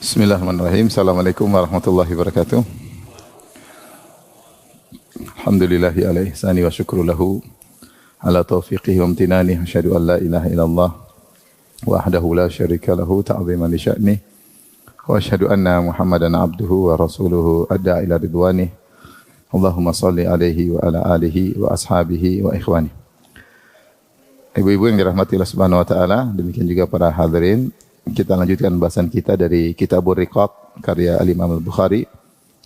Bismillahirrahmanirrahim. Assalamualaikum warahmatullahi wabarakatuh. Alhamdulillahi ala ihsani wa syukru lahu ala taufiqihi wa amtinani. Asyhadu an la ilaha illallah wahdahu la syarika lahu ta'ziman li sya'ni. Wa asyhadu anna Muhammadan abduhu wa rasuluhu adda ila ridwani. Allahumma salli alaihi wa ala alihi wa ashabihi wa ikhwani. Ibu-ibu yang dirahmati Allah Subhanahu wa taala, demikian juga para hadirin. Kita lanjutkan bahasan kita dari Kitabur Riqaq karya Al-Imam Al-Bukhari.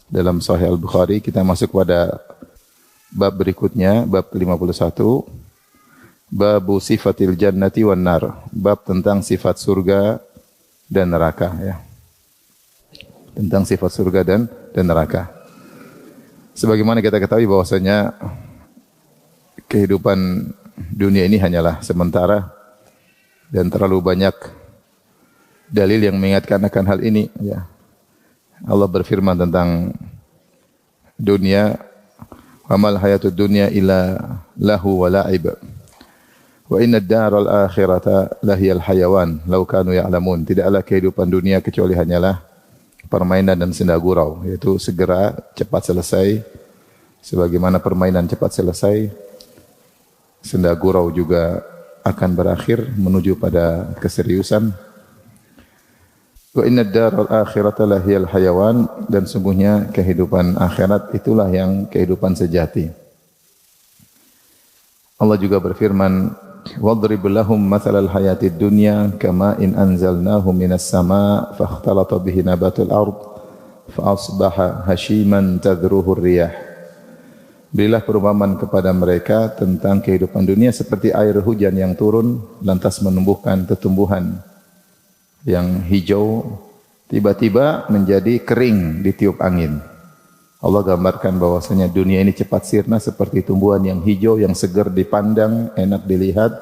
Dalam Sahih Al-Bukhari kita masuk pada bab berikutnya, bab 51. Bab sifatil jannati wan nar, bab tentang sifat surga dan neraka ya. Tentang sifat surga dan neraka. Sebagaimana kita ketahui bahwasanya kehidupan dunia ini hanyalah sementara dan terlalu banyak dalil yang mengingatkan akan hal ini ya. Allah berfirman tentang dunia, "Amal hayatud dunya illa lahu wa la'ib. Wa inna ad-daral akhirata lahiyal hayawan law kanu ya'lamun." Tidaklah kehidupan dunia kecuali hanyalah permainan dan senda gurau, yaitu segera cepat selesai. Sebagaimana permainan cepat selesai, senda gurau juga akan berakhir menuju pada keseriusan. Wa inna ad-daral akhirata lahiyal hayawan, dan sungguhnya kehidupan akhirat itulah yang kehidupan sejati. Allah juga berfirman, "Wadrib lahum mathalal hayatid dunya kama in anzalnahu minas sama' fakhtalata bihi nabatul ard fa asbaha hashiman tadruhu riyah." Berilah perumpamaan kepada mereka tentang kehidupan dunia seperti air hujan yang turun lantas menumbuhkan tumbuhan yang hijau tiba-tiba menjadi kering ditiup angin. Allah gambarkan bahwasanya dunia ini cepat sirna seperti tumbuhan yang hijau yang segar dipandang, enak dilihat,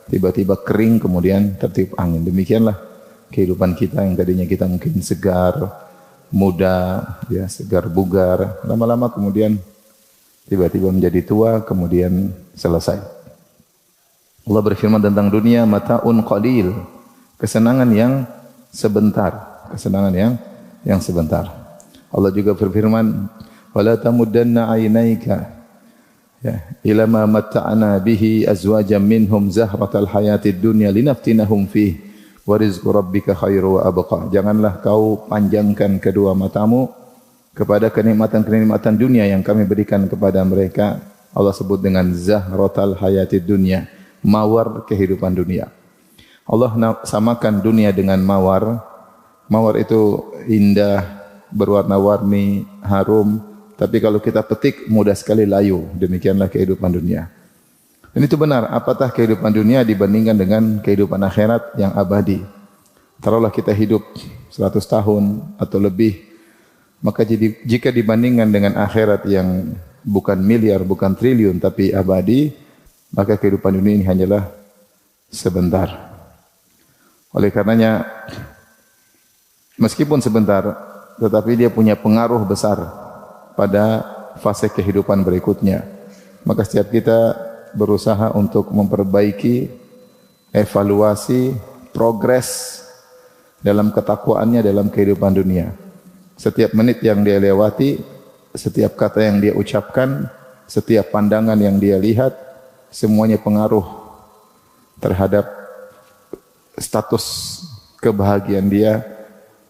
tiba-tiba kering kemudian tertiup angin. Demikianlah kehidupan kita yang tadinya kita mungkin segar, muda, ya segar bugar, lama-lama kemudian tiba-tiba menjadi tua, kemudian selesai. Allah berfirman tentang dunia, mata'un qalil, kesenangan yang sebentar, kesenangan yang sebentar. Allah juga berfirman, wala tamuddanna 'ainaika ya ila ma matta'na bihi azwajan minhum zahratal hayatid dunya linaftinahum fihi wa rizqu rabbika khairu wa abqa. Janganlah kau panjangkan kedua matamu kepada kenikmatan-kenikmatan dunia yang kami berikan kepada mereka. Allah sebut dengan zahratal hayatid dunya, mawar kehidupan dunia. Allah samakan dunia dengan mawar. Mawar itu indah, berwarna-warni, harum, tapi kalau kita petik mudah sekali layu. Demikianlah kehidupan dunia. Dan itu benar, apatah kehidupan dunia dibandingkan dengan kehidupan akhirat yang abadi. Taruhlah kita hidup 100 tahun atau lebih, maka jika dibandingkan dengan akhirat yang bukan miliar, bukan triliun, tapi abadi, maka kehidupan dunia ini hanyalah sebentar. Oleh karenanya, meskipun sebentar, tetapi dia punya pengaruh besar pada fase kehidupan berikutnya. Maka setiap kita berusaha untuk memperbaiki, evaluasi, progres dalam ketakwaannya dalam kehidupan dunia. Setiap menit yang dia lewati, setiap kata yang dia ucapkan, setiap pandangan yang dia lihat, semuanya pengaruh terhadap status kebahagiaan dia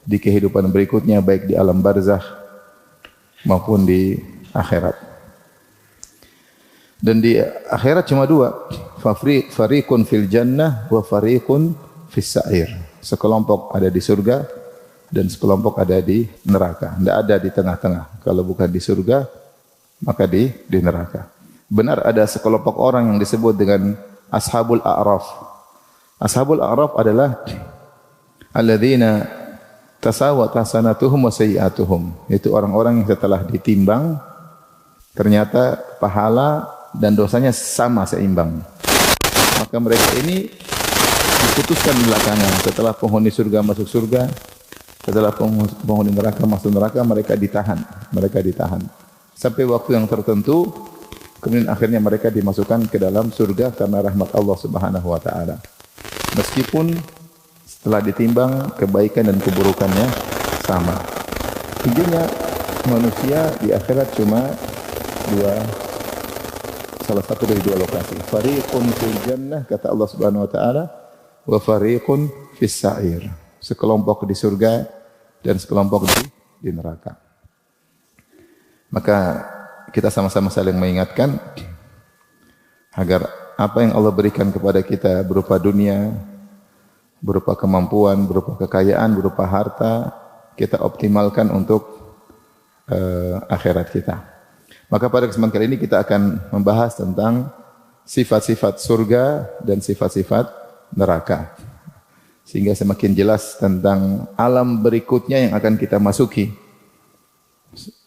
di kehidupan berikutnya, baik di alam barzakh maupun di akhirat. Dan di akhirat cuma dua, fariqun fil jannah wa fariqun fis sa'ir. Sekelompok ada di surga dan sekelompok ada di neraka. Tidak ada di tengah-tengah. Kalau bukan di surga, maka di neraka. Benar ada sekelompok orang yang disebut dengan Ashabul A'raf. Ashabul A'raf adalah alladzina tasawat hasanatuhum wa sayyi'atuhum. Itu orang-orang yang setelah ditimbang ternyata pahala dan dosanya sama seimbang. Maka mereka ini diputuskan belakangan. Setelah penghuni surga masuk surga, setelah penghuni neraka masuk neraka, mereka ditahan. Mereka ditahan sampai waktu yang tertentu, kemudian akhirnya mereka dimasukkan ke dalam surga karena rahmat Allah Subhanahu wa taala. Meskipun setelah ditimbang kebaikan dan keburukannya sama. Intinya manusia di akhirat cuma salah satu dari dua lokasi. Fariqun fil jannah kata Allah Subhanahu wa taala wa fariqun fis sa'ir. Sekelompok di surga dan sekelompok di neraka. Maka kita sama-sama saling mengingatkan agar apa yang Allah berikan kepada kita berupa dunia, berupa kemampuan, berupa kekayaan, berupa harta, kita optimalkan untuk akhirat kita. Maka pada kesempatan kali ini kita akan membahas tentang sifat-sifat surga dan sifat-sifat neraka. Sehingga semakin jelas tentang alam berikutnya yang akan kita masuki.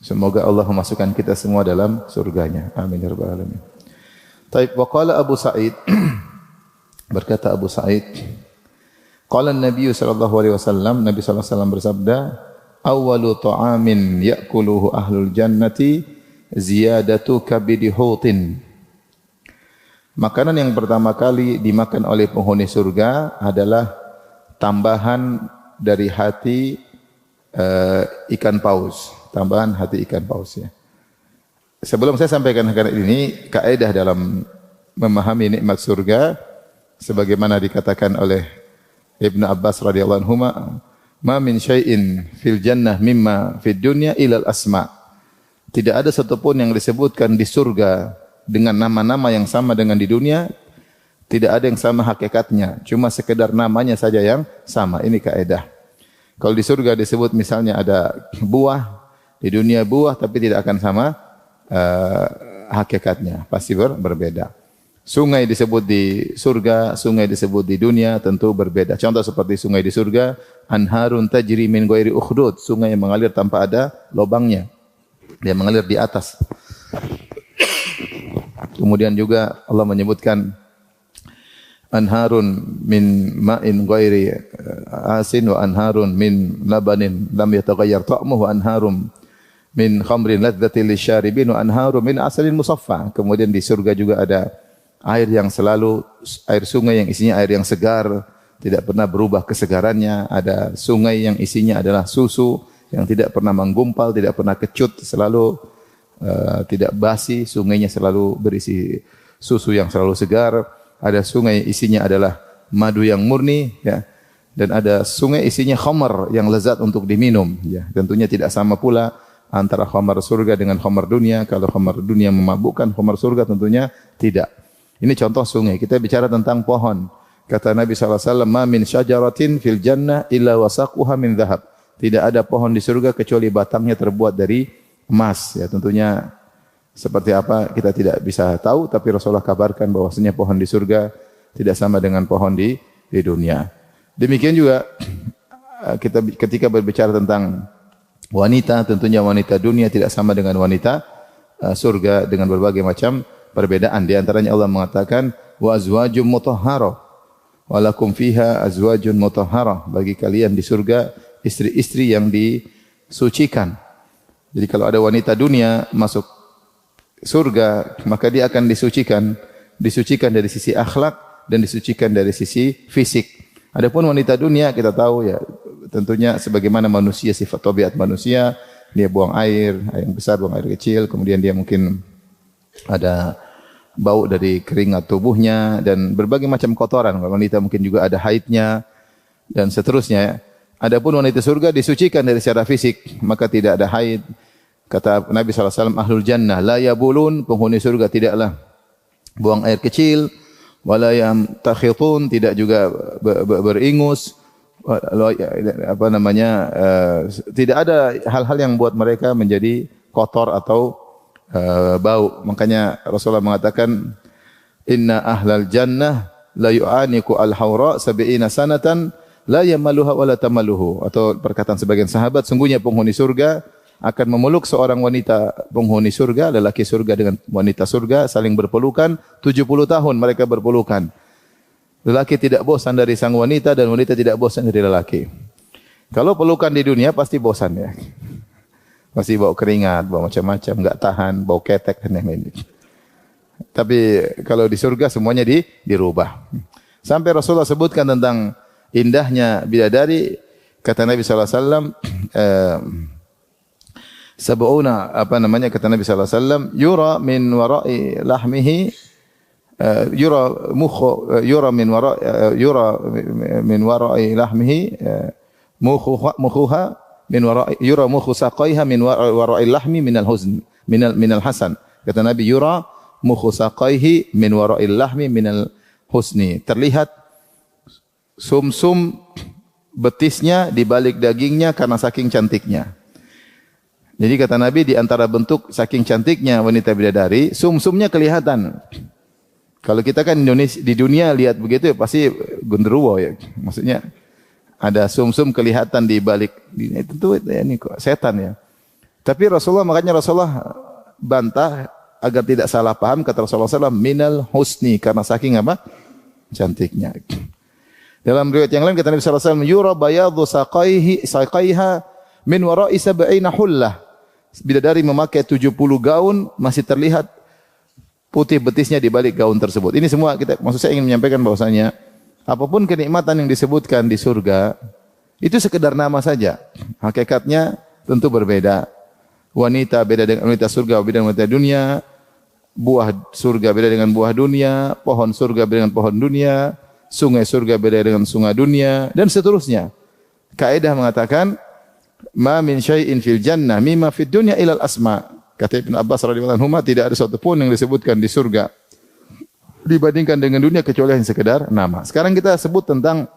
Semoga Allah memasukkan kita semua dalam surganya. Amin ya rabbal alamin. Taib wa qala Abu Sa'id berkata Abu Sa'id qala Nabi sallallahu alaihi wasallam Nabi sallallahu alaihi wasallam bersabda awwalu ta'amin ya'kuluhu ahlul jannati ziyadatu kabidi hutin. Makanan yang pertama kali dimakan oleh penghuni surga adalah tambahan dari hati ikan paus, tambahan hati ikan paus ya. Sebelum saya sampaikan ini, kaidah dalam memahami nikmat surga sebagaimana dikatakan oleh Ibnu Abbas radhiyallahu anhu, "Ma min syai'in fil jannah mimma fid dunya ilal asma." Tidak ada satupun yang disebutkan di surga dengan nama-nama yang sama dengan di dunia, tidak ada yang sama hakikatnya, cuma sekedar namanya saja yang sama. Ini kaidah. Kalau di surga disebut misalnya ada buah, di dunia buah tapi tidak akan sama hakikatnya, pasti berbeda. Sungai disebut di surga, sungai disebut di dunia tentu berbeda. Contoh seperti sungai di surga, anharun tajri min ghairi ukhdud, sungai yang mengalir tanpa ada lubangnya. Dia mengalir di atas. Kemudian juga Allah menyebutkan anharun min ma'in ghairi asin wa anharun min labanin lam yataghayyar ta'muhu wa anharum min khamrin ladzatil lisyaribin wa anharum min asalin musaffa. Kemudian di surga juga ada air yang selalu air sungai yang isinya air yang segar, tidak pernah berubah kesegarannya. Ada sungai yang isinya adalah susu yang tidak pernah menggumpal, tidak pernah kecut, selalu tidak basi, sungainya selalu berisi susu yang selalu segar. Ada sungai isinya adalah madu yang murni ya. Dan ada sungai isinya khamar yang lezat untuk diminum ya. Tentunya tidak sama pula antara khamar surga dengan khamar dunia. Kalau khamar dunia memabukkan, khamar surga tentunya tidak. Ini contoh sungai. Kita bicara tentang pohon. Kata Nabi SAW, "Ma min syajaratin fil jannah illa wasaquha min dhahab." Tidak ada pohon di surga kecuali batangnya terbuat dari emas. Ya, tentunya seperti apa kita tidak bisa tahu, tapi Rasulullah kabarkan bahwasanya pohon di surga tidak sama dengan pohon di dunia. Demikian juga kita ketika berbicara tentang wanita, tentunya wanita dunia tidak sama dengan wanita surga dengan berbagai macam perbedaan. Di antaranya Allah mengatakan wa azwajum mutahharah wa lakum fiha azwajun mutahharah. Bagi kalian di surga istri-istri yang disucikan. Jadi kalau ada wanita dunia masuk surga, maka dia akan disucikan dari sisi akhlak dan disucikan dari sisi fisik. Adapun wanita dunia kita tahu ya, tentunya sebagaimana manusia, sifat tabiat manusia, dia buang air yang besar, buang air kecil, kemudian dia mungkin ada bau dari keringat tubuhnya dan berbagai macam kotoran. Wanita mungkin juga ada haidnya dan seterusnya. Adapun wanita surga disucikan dari secara fisik, maka tidak ada haid. Kata Nabi SAW, ahlul jannah la yabulun, penghuni surga tidaklah buang air kecil, wala yamtakhitun, tidak juga beringus, tidak ada hal-hal yang buat mereka menjadi kotor atau bau. Makanya Rasulullah mengatakan, inna ahlal jannah la yu'aniku al-hawra sab'ina sanatan la yamaluha wa la tamaluhu. Atau perkataan sebagian sahabat, sungguhnya penghuni surga akan memeluk seorang wanita penghuni surga, lelaki surga dengan wanita surga saling berpelukan 70 tahun mereka berpelukan. Lelaki tidak bosan dari sang wanita dan wanita tidak bosan dari lelaki. Kalau pelukan di dunia pasti bosan ya. Pasti bau keringat, bau macam-macam, enggak tahan, bau ketek dan lain-lain. Tapi kalau di surga semuanya dirubah. Sampai Rasulullah sebutkan tentang indahnya bidadari, Kata Nabi sallallahu alaihi wasallam, sab'una apa namanya, kata Nabi sallallahu alaihi wasallam, yura min wara'i lahmihi yura min wara'i lahmihi mukhuha min wara'i yura mukhu saqaiha min wara'i lahmi min al-huzn min al-hasan. Kata Nabi, yura mukhu saqaihi min wara'i lahmi min al-husni. Terlihat sumsum betisnya di balik dagingnya karena saking cantiknya. Jadi kata Nabi, di antara bentuk saking cantiknya wanita bidadari, sumsumnya kelihatan. Kalau kita kan Indonesia di dunia lihat begitu ya pasti genderuwo ya. Maksudnya ada sumsum kelihatan di balik itu ini kok setan ya. Tapi makanya Rasulullah bantah agar tidak salah paham, kata Rasulullah SAW, minal husni, karena saking apa? Cantiknya. Dalam riwayat yang lain kata Nabi sallallahu alaihi wasallam, yura bayadhu saqaiha min wara'i sab'ina hullah. Bidadari memakai 70 gaun masih terlihat putih betisnya di balik gaun tersebut. Ini semua maksud saya ingin menyampaikan bahwasanya apapun kenikmatan yang disebutkan di surga itu sekedar nama saja. Hakikatnya tentu berbeda. Wanita beda dengan wanita surga, beda dengan wanita dunia. Buah surga beda dengan buah dunia, pohon surga beda dengan pohon dunia. Sungai surga beda dengan sungai dunia, dan seterusnya. Kaidah mengatakan, ma min syai'in fil jannah mimma fid dunya ilal asma. Kata Ibnu Abbas radhiyallahu anhu, tidak ada sesuatu pun yang disebutkan di surga dibandingkan dengan dunia kecuali yang sekedar nama. Sekarang kita sebut tentang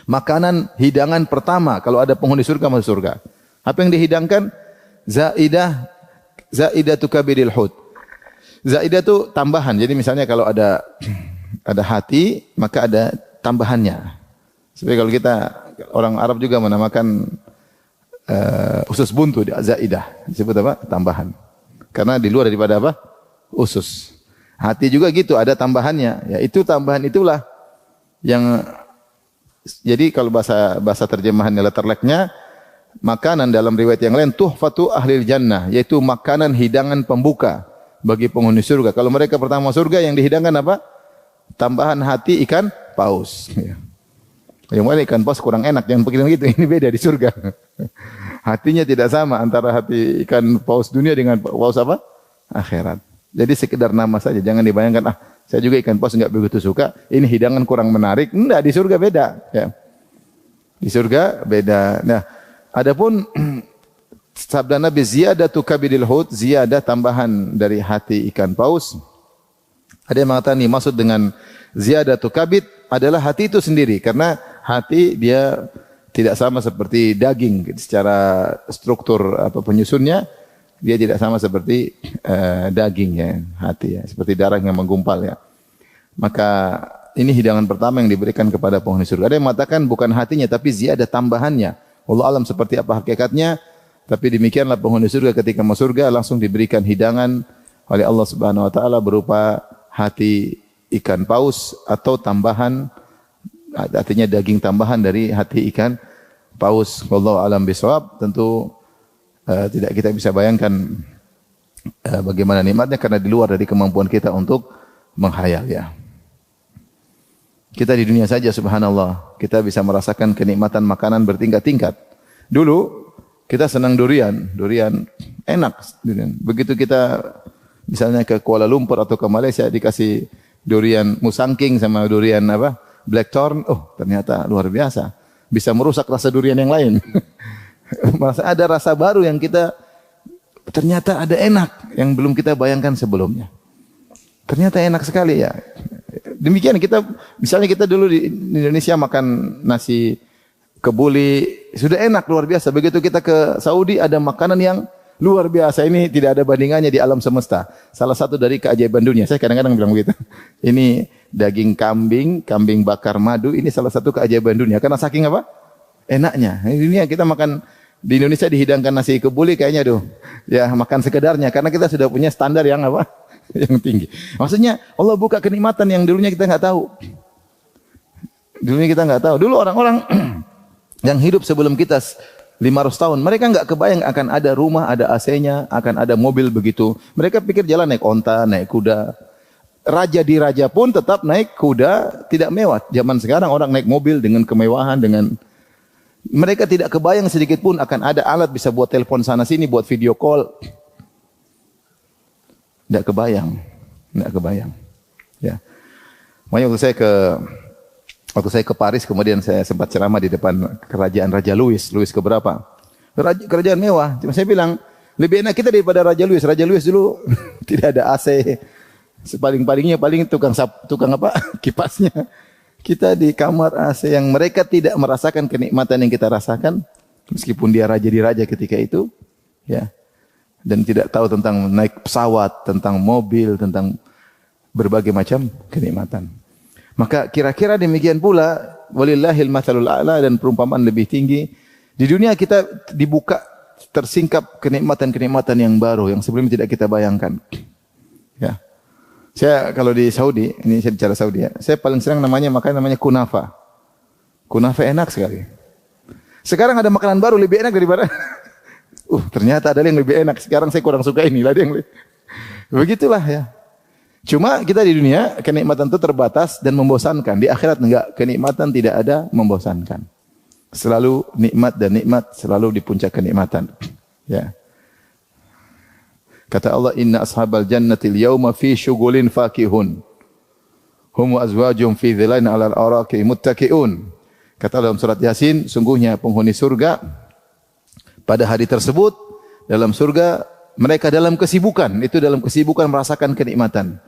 makanan hidangan pertama kalau ada penghuni surga masuk surga. Apa yang dihidangkan? Zaidatu kabiril hud. Zaidah itu tambahan. Jadi misalnya kalau ada hati, maka ada tambahannya. Seperti kalau kita, orang Arab juga menamakan usus buntu, zaidah. Disebut apa? Tambahan. Karena di luar daripada apa? Usus. Hati juga gitu, ada tambahannya. Ya, itu tambahan itulah yang, jadi kalau bahasa terjemahannya letterleknya, makanan dalam riwayat yang lain, tuhfatu ahlil jannah, yaitu makanan hidangan pembuka bagi penghuni surga. Kalau mereka pertama surga, yang dihidangkan apa? Tambahan hati ikan paus. Yang mana ikan paus kurang enak, jangan pikirin gitu. Ini beda di surga. Hatinya tidak sama antara hati ikan paus dunia dengan paus apa? Akhirat. Jadi sekedar nama saja. Jangan dibayangkan, saya juga ikan paus enggak begitu suka. Ini hidangan kurang menarik. Enggak, di surga beda. Ya. Di surga beda. Nah, adapun sabda Nabi, ziyadatu kabidil hut, ziyadah tambahan dari hati ikan paus. Ada yang mengatakan ini maksud dengan ziyadatu kabid adalah hati itu sendiri, karena hati dia tidak sama seperti daging secara struktur penyusunnya, dia tidak sama seperti daging ya, hati ya, seperti darah yang menggumpal ya. Maka ini hidangan pertama yang diberikan kepada penghuni surga. Ada yang mengatakan bukan hatinya tapi ziyadah tambahannya. Wallahu alam seperti apa hakikatnya, tapi demikianlah penghuni surga ketika masuk surga langsung diberikan hidangan oleh Allah Subhanahu wa taala berupa hati ikan paus atau tambahan, artinya daging tambahan dari hati ikan paus. Wallahu alam bisawab. Tentu tidak kita bisa bayangkan bagaimana nikmatnya, karena di luar dari kemampuan kita untuk menghayal ya. Kita di dunia saja subhanallah, kita bisa merasakan kenikmatan makanan bertingkat-tingkat. Dulu kita senang durian enak. Begitu kita misalnya ke Kuala Lumpur atau ke Malaysia dikasih durian musangking sama durian blackthorn, ternyata luar biasa. Bisa merusak rasa durian yang lain. Merasa ada rasa baru yang kita ternyata ada enak yang belum kita bayangkan sebelumnya. Ternyata enak sekali ya. Demikian misalnya kita dulu di Indonesia makan nasi kebuli sudah enak luar biasa. Begitu kita ke Saudi ada makanan yang luar biasa, ini tidak ada bandingannya di alam semesta. Salah satu dari keajaiban dunia. Saya kadang-kadang bilang begitu. Ini daging kambing bakar madu, ini salah satu keajaiban dunia. Karena saking apa? Enaknya. Ini kita makan di Indonesia dihidangkan nasi kebuli kayaknya ya makan sekedarnya. Karena kita sudah punya standar yang apa? Yang tinggi. Maksudnya Allah buka kenikmatan yang dulunya kita nggak tahu. Dulunya kita nggak tahu. Dulu orang-orang yang hidup sebelum kita 500 tahun, mereka enggak kebayang akan ada rumah, ada AC-nya, akan ada mobil begitu. Mereka pikir jalan naik onta, naik kuda. Raja di raja pun tetap naik kuda, tidak mewah. Zaman sekarang orang naik mobil dengan kemewahan, dengan Mereka tidak kebayang sedikit pun akan ada alat bisa buat telepon sana sini, buat video call. Tidak kebayang. Tidak kebayang. Ya. Makanya waktu saya ke Paris, kemudian saya sempat ceramah di depan kerajaan Raja Louis keberapa? Kerajaan mewah. Cuma saya bilang, lebih enak kita daripada Raja Louis. Raja Louis dulu tidak ada AC. Sepaling-palingnya paling tukang kipasnya. Kita di kamar AC yang mereka tidak merasakan kenikmatan yang kita rasakan, meskipun dia raja di raja ketika itu, ya. Dan tidak tahu tentang naik pesawat, tentang mobil, tentang berbagai macam kenikmatan. Maka kira-kira demikian pula, walillahil matsalul a'la, dan perumpamaan lebih tinggi. Di dunia kita dibuka, tersingkap kenikmatan-kenikmatan yang baru, yang sebelumnya tidak kita bayangkan. Ya. Saya kalau di Saudi, ini saya bicara Saudi ya, saya paling senang makan namanya kunafa. Kunafa enak sekali. Sekarang ada makanan baru lebih enak daripada, ternyata ada yang lebih enak. Sekarang saya kurang suka ini, ada yang lebih. Begitulah ya. Cuma kita di dunia, kenikmatan itu terbatas dan membosankan. Di akhirat enggak, kenikmatan tidak ada membosankan. Selalu nikmat dan nikmat selalu di puncak kenikmatan. Ya. Kata Allah, inna ashabal jannatil yawma fi syughulin fakihun. Hum wa azwajum fi dhilain 'alal araqi muttaqiun. Kata dalam surat Yasin, sungguhnya penghuni surga pada hari tersebut dalam surga mereka dalam kesibukan, itu dalam kesibukan merasakan kenikmatan.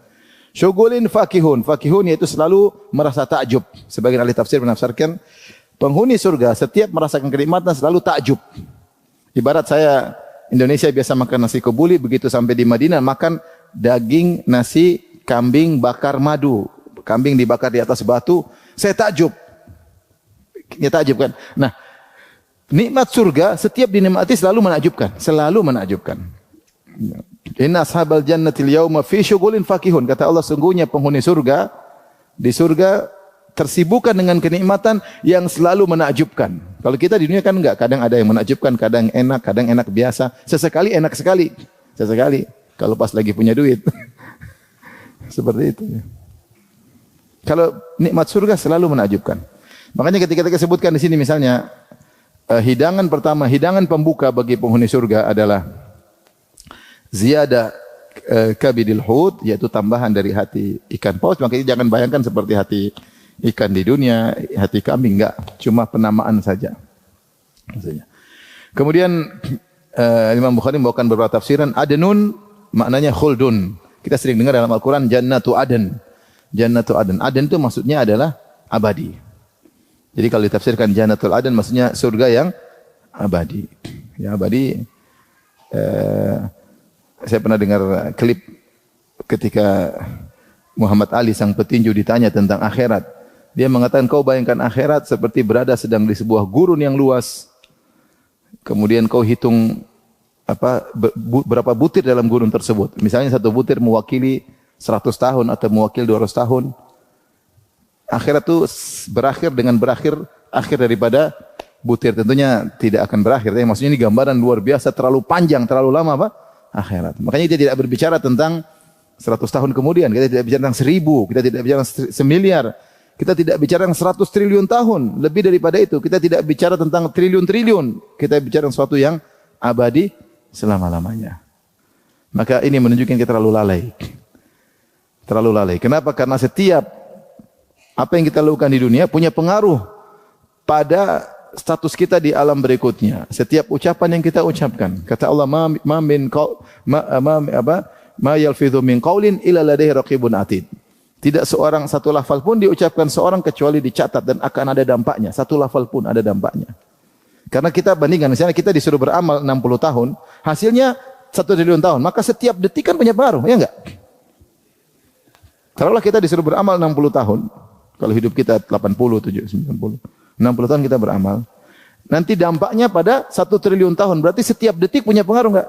Syughulin fakihun, fakihun yaitu selalu merasa takjub. Sebagian ahli tafsir menafsirkan penghuni surga setiap merasakan kenikmatan selalu takjub. Ibarat saya Indonesia biasa makan nasi kebuli, begitu sampai di Madinah makan daging nasi kambing bakar madu. Kambing dibakar di atas batu, saya takjub. Ya takjub kan. Nah, nikmat surga setiap dinikmati selalu menakjubkan, selalu menakjubkan. Inna ashabal jannatil yauma fi syughulin fakihun. Kata Allah, sungguhnya penghuni surga di surga tersibukkan dengan kenikmatan yang selalu menakjubkan. Kalau kita di dunia kan enggak, kadang ada yang menakjubkan, kadang enak biasa. Sesekali enak sekali. Sesekali kalau pas lagi punya duit. Seperti itu. Kalau nikmat surga selalu menakjubkan. Makanya ketika kita sebutkan di sini misalnya hidangan pertama, hidangan pembuka bagi penghuni surga adalah ziyadah kabidil hut, yaitu tambahan dari hati ikan paus. Makanya jangan bayangkan seperti hati ikan di dunia, hati kambing, enggak, cuma penamaan saja. Kemudian Imam Bukhari membawakan beberapa tafsiran. Adenun maknanya khuldun. Kita sering dengar dalam Al-Quran Jannatu Aden. Jannatu Aden. Aden itu maksudnya adalah abadi. Jadi kalau ditafsirkan Jannatul Aden maksudnya surga yang abadi. Ya abadi. Saya pernah dengar klip ketika Muhammad Ali sang petinju ditanya tentang akhirat. Dia mengatakan, kau bayangkan akhirat seperti berada sedang di sebuah gurun yang luas. Kemudian kau hitung berapa butir dalam gurun tersebut. Misalnya satu butir mewakili 100 tahun atau mewakili 200 tahun. Akhirat itu berakhir dengan akhir daripada butir. Tentunya tidak akan berakhir. Tapi maksudnya ini gambaran luar biasa, terlalu panjang, terlalu lama akhirat. Makanya dia tidak berbicara tentang 100 tahun kemudian. Kita tidak bicara tentang 1000. Kita tidak bicara 1.000.000.000. Kita tidak bicara tentang 100 triliun tahun. Lebih daripada itu. Kita tidak bicara tentang triliun-triliun. Kita bicara tentang sesuatu yang abadi selama-lamanya. Maka ini menunjukkan kita terlalu lalai. Terlalu lalai. Kenapa? Karena setiap apa yang kita lakukan di dunia punya pengaruh pada status kita di alam berikutnya. Setiap ucapan yang kita ucapkan. Kata Allah, ma yalfidhu min qaulin illa ladaihi raqibun atid. Tidak satu lafal pun diucapkan seorang kecuali dicatat dan akan ada dampaknya. Satu lafal pun ada dampaknya. Karena kita bandingkan, misalnya kita disuruh beramal 60 tahun, hasilnya 1 triliun tahun. Maka setiap detik kan punya pengaruh, ya enggak? Taruhlah kita disuruh beramal 60 tahun. Kalau hidup kita 80, 70, 90. 60 tahun kita beramal. Nanti dampaknya pada 1 triliun tahun. Berarti setiap detik punya pengaruh enggak?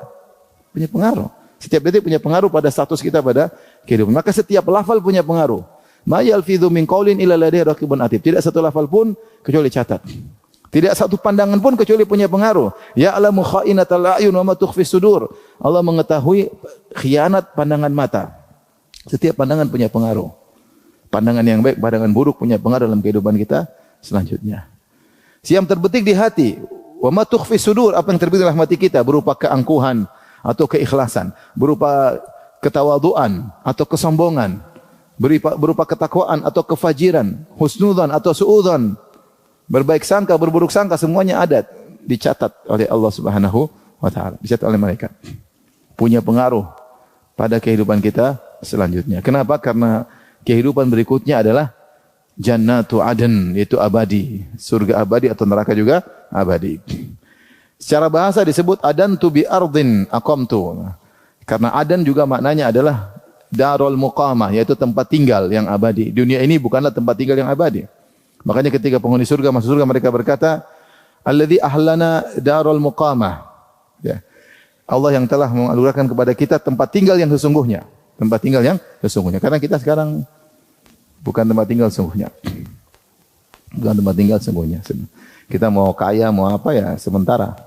Punya pengaruh. Setiap detik punya pengaruh pada status kita pada kehidupan. Maka setiap lafal punya pengaruh. Ma yalfidhu min qaulin illa ladaihi raqibun atid. Tidak satu lafal pun kecuali catat. Tidak satu pandangan pun kecuali punya pengaruh. Ya'lamu kha'inatal a'yun wa ma tukhfis sudur. Allah mengetahui khianat pandangan mata. Setiap pandangan punya pengaruh. Pandangan yang baik, pandangan buruk punya pengaruh dalam kehidupan kita selanjutnya. Yang terbetik di hati. Wa ma tukhfi sudur, apa yang terbetik dalam hati kita berupa keangkuhan atau keikhlasan, berupa ketawaduan atau kesombongan, berupa ketakwaan atau kefajiran, husnudzan atau suudzan, berbaik sangka, berburuk sangka, semuanya ada dicatat oleh Allah Subhanahu wa taala, dicatat oleh malaikat. Punya pengaruh pada kehidupan kita selanjutnya. Kenapa? Karena kehidupan berikutnya adalah jannatu aden, yaitu abadi, surga abadi atau neraka juga abadi. Secara bahasa disebut adantu bi ardin aqamtu. Karena adan juga maknanya adalah darul muqamah, yaitu tempat tinggal yang abadi. Dunia ini bukanlah tempat tinggal yang abadi. Makanya ketika penghuni surga masuk surga, mereka berkata, alladzi ahlana darul muqamah. Ya. Allah yang telah menganugerahkan kepada kita tempat tinggal yang sesungguhnya. Tempat tinggal yang sesungguhnya. Karena kita sekarang bukan tempat tinggal sesungguhnya. Bukan tempat tinggal sesungguhnya. Kita mau kaya, mau apa ya, sementara.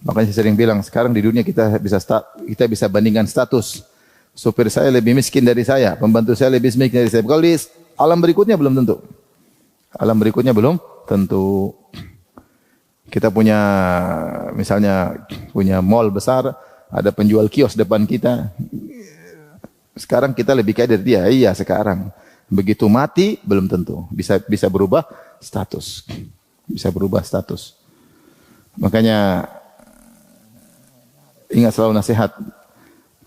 Makanya saya sering bilang, sekarang di dunia kita bisa bandingkan status. Supir saya lebih miskin dari saya, pembantu saya lebih miskin dari saya. Kalau di alam berikutnya belum tentu. Alam berikutnya belum tentu. Kita punya, misalnya punya mall besar, ada penjual kios depan kita. Sekarang kita lebih kaya dari dia. Iya, sekarang. Begitu mati belum tentu. Bisa berubah status. Bisa berubah status. Makanya ingat selalu nasihat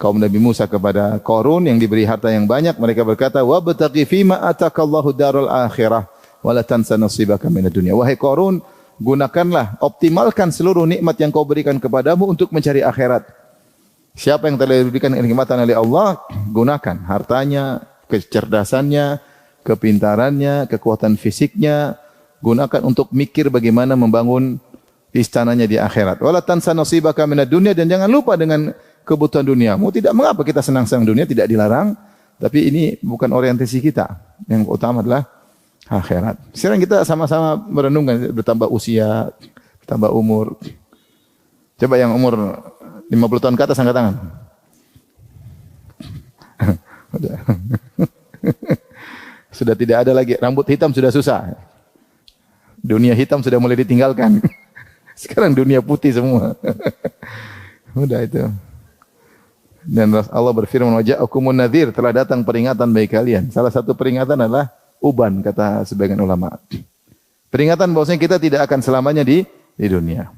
kaum Nabi Musa kepada Qarun yang diberi harta yang banyak. Mereka berkata, wabtaghi fima atakallahu darul akhirah wa la tansa nasibaka minad dunya. Wahai Qarun, gunakanlah, optimalkan seluruh nikmat yang kau berikan kepadamu untuk mencari akhirat. Siapa yang telah diberikan kenikmatan oleh Allah, gunakan hartanya, kecerdasannya, kepintarannya, kekuatan fisiknya, gunakan untuk mikir bagaimana membangun istananya di akhirat. Wala tansa nasibaka minad dunya, dan jangan lupa dengan kebutuhan duniamu. Tidak mengapa kita senang-senang dunia, tidak dilarang, tapi ini bukan orientasi kita. Yang utama adalah akhirat. Sekarang kita sama-sama merenungkan, bertambah usia, bertambah umur. Coba yang umur 50 tahun ke atas angkat tangan. Sudah tidak ada lagi, rambut hitam sudah susah. Dunia hitam sudah mulai ditinggalkan. Sekarang dunia putih semua. Udah itu. Dan Allah berfirman, waja'akumun nadhir, telah datang peringatan bagi kalian. Salah satu peringatan adalah uban, kata sebagian ulama. Peringatan bahwasanya kita tidak akan selamanya di dunia.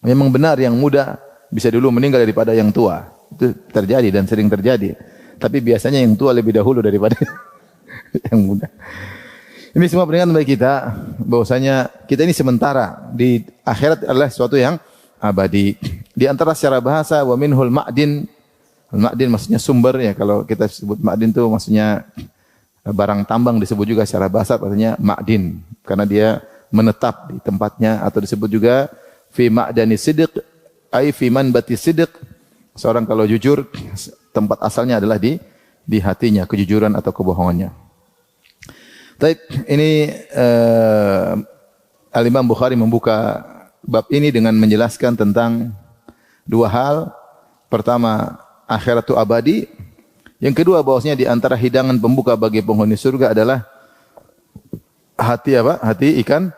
Memang benar yang muda bisa dulu meninggal daripada yang tua. Itu terjadi dan sering terjadi. Tapi biasanya yang tua lebih dahulu daripada yang muda. Ini semua peringatan bagi kita bahwasanya kita ini sementara, di akhirat adalah sesuatu yang abadi. Di antara secara bahasa wa minhul ma'din. Ma'din maksudnya sumber ya, kalau kita sebut ma'din itu maksudnya barang tambang, disebut juga secara bahasa maksudnya ma'din karena dia menetap di tempatnya, atau disebut juga fi ma'dani sidq ai fi manbati sidq. Seorang kalau jujur, tempat asalnya adalah di hatinya, kejujuran atau kebohongannya. Baik, ini Al-Imam Bukhari membuka bab ini dengan menjelaskan tentang dua hal. Pertama, akhirat itu abadi. Yang kedua, bahwasanya di antara hidangan pembuka bagi penghuni surga adalah hati apa? Hati ikan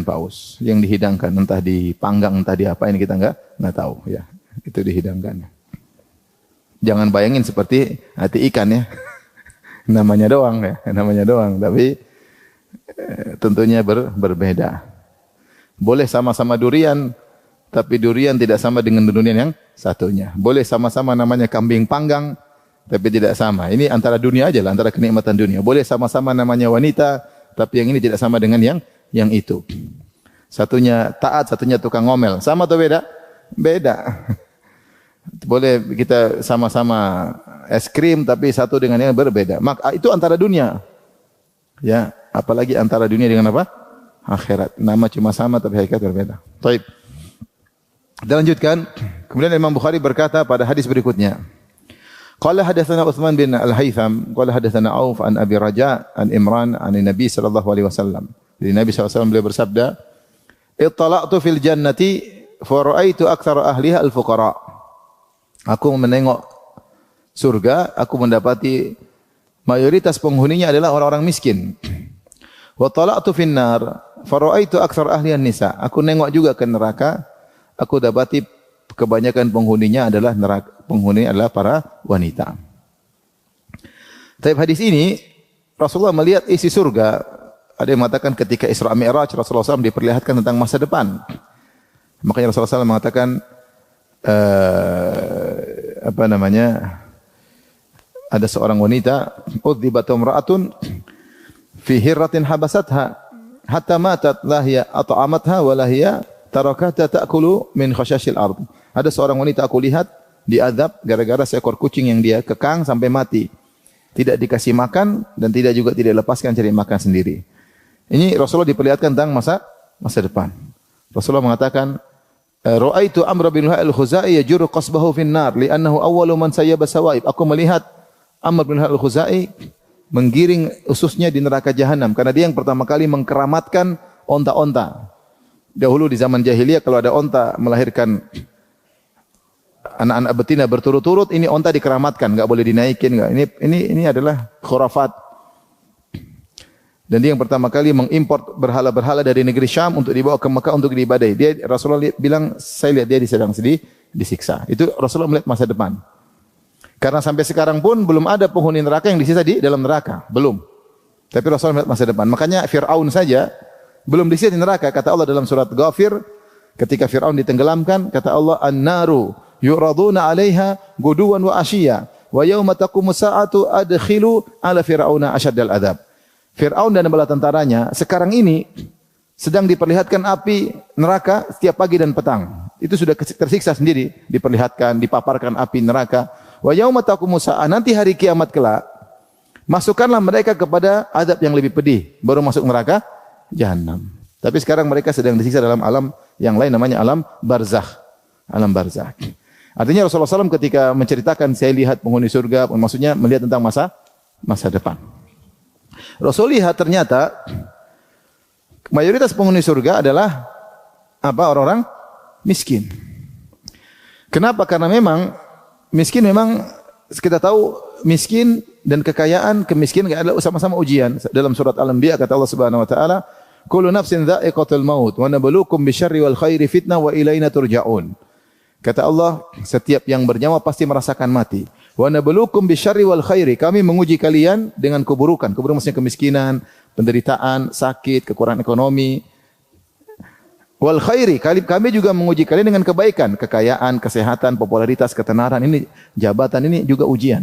paus yang dihidangkan, entah dipanggang, entah di apa, ini kita enggak tahu ya. Itu dihidangkan. Jangan bayangin seperti hati ikan ya. Namanya doang, tapi tentunya berbeda. Boleh sama-sama durian, tapi durian tidak sama dengan durian yang satunya. Boleh sama-sama namanya kambing panggang, tapi tidak sama. Ini antara dunia aja lah, antara kenikmatan dunia. Boleh sama-sama namanya wanita, tapi yang ini tidak sama dengan yang itu. Satunya taat, satunya tukang ngomel. Sama atau beda? Beda. Boleh kita sama-sama es krim, tapi satu dengan yang berbeda. Maka itu antara dunia. Ya, apalagi antara dunia dengan apa? Akhirat. Nama cuma sama tapi hakikat berbeda. Baik. Kita lanjutkan. Kemudian Imam Bukhari berkata pada hadis berikutnya. Qala hadatsana Utsman bin Al-Haytham, qala hadatsana Auf an Abi Raja an Imran an Nabi sallallahu alaihi wasallam. Jadi Nabi sallallahu alaihi wasallam beliau bersabda, "Ittala'tu fil jannati fa ra'aitu aktsara ahliha al-fuqara." Aku menengok surga, aku mendapati mayoritas penghuninya adalah orang-orang miskin. Wa tala'tu finnar, Faraitu aktsar ahlian nisa. Aku nengok juga ke neraka, aku dapati kebanyakan penghuninya adalah neraka, penghuni adalah para wanita. Tapi hadis ini Rasulullah melihat isi surga. Ada yang mengatakan ketika Isra Mi'raj Rasulullah SAW diperlihatkan tentang masa depan. Makanya Rasulullah SAW mengatakan ada seorang wanita udzibat imra'atun fi hirratin habasatha hatta matat la hiya at'amatha wa la hiya tarakatha ta'kulu min khashashil ard. Ada seorang wanita aku lihat diazab gara-gara seekor kucing yang dia kekang sampai mati. Tidak dikasih makan dan tidak lepaskan cari makan sendiri. Ini Rasulullah diperlihatkan tentang masa depan. Rasulullah mengatakan, "Ra'aitu Amr bin Luhai al-Khuzai yajuru qasbahu fin nar li'annahu awwalu man sayyaba sawaib." Aku melihat Amr bin Luhai al-Khuzai menggiring ususnya di neraka jahanam karena dia yang pertama kali mengkeramatkan onta-onta. Dahulu di zaman jahiliyah kalau ada onta melahirkan anak-anak betina berturut-turut, ini onta dikeramatkan, enggak boleh dinaikin, enggak. Ini adalah khurafat. Dan dia yang pertama kali mengimport berhala-berhala dari negeri Syam untuk dibawa ke Mekah untuk diibadahi. Dia Rasulullah bilang, saya lihat dia sedang disiksa. Itu Rasulullah melihat masa depan. Karena sampai sekarang pun belum ada penghuni neraka yang disisa di dalam neraka, belum. Tapi Rasulullah melihat masa depan. Makanya Fir'aun saja belum disisa di neraka. Kata Allah dalam surat Ghafir, ketika Fir'aun ditenggelamkan, kata Allah, "An-naru yuraduna 'alaiha guduwan wa ashiya wa yauma taqumus sa'atu adkhilu 'ala fir'auna asyaddal adzab." Fir'aun dan bala tentaranya sekarang ini sedang diperlihatkan api neraka setiap pagi dan petang. Itu sudah tersiksa sendiri, diperlihatkan, dipaparkan api neraka. Wa yauma taqumus sa'ah, nanti hari kiamat kelak, masukkanlah mereka kepada azab yang lebih pedih, baru masuk neraka jahanam. Tapi sekarang mereka sedang disiksa dalam alam yang lain, namanya alam barzakh. Alam barzakh. Artinya Rasulullah SAW ketika menceritakan saya lihat penghuni surga, maksudnya melihat tentang masa depan. Rasul lihat ternyata mayoritas penghuni surga adalah orang-orang miskin. Kenapa? Karena memang miskin memang kita tahu miskin dan kekayaan, kemiskinan adalah sama-sama ujian. Dalam surat Al-Anbiya kata Allah Subhanahu wa taala, "Kullu nafsin dha'iqatul maut wa nabluukum bisyarri wal khairi fitnah wa ilaina turja'un." Kata Allah, setiap yang bernyawa pasti merasakan mati. Wa nabluukum bisyarri wal khairi. Kami menguji kalian dengan keburukan. Keburukan maksudnya kemiskinan, penderitaan, sakit, kekurangan ekonomi. Wal khairi, kami juga menguji kalian dengan kebaikan, kekayaan, kesehatan, popularitas, ketenaran. Ini jabatan, ini juga ujian.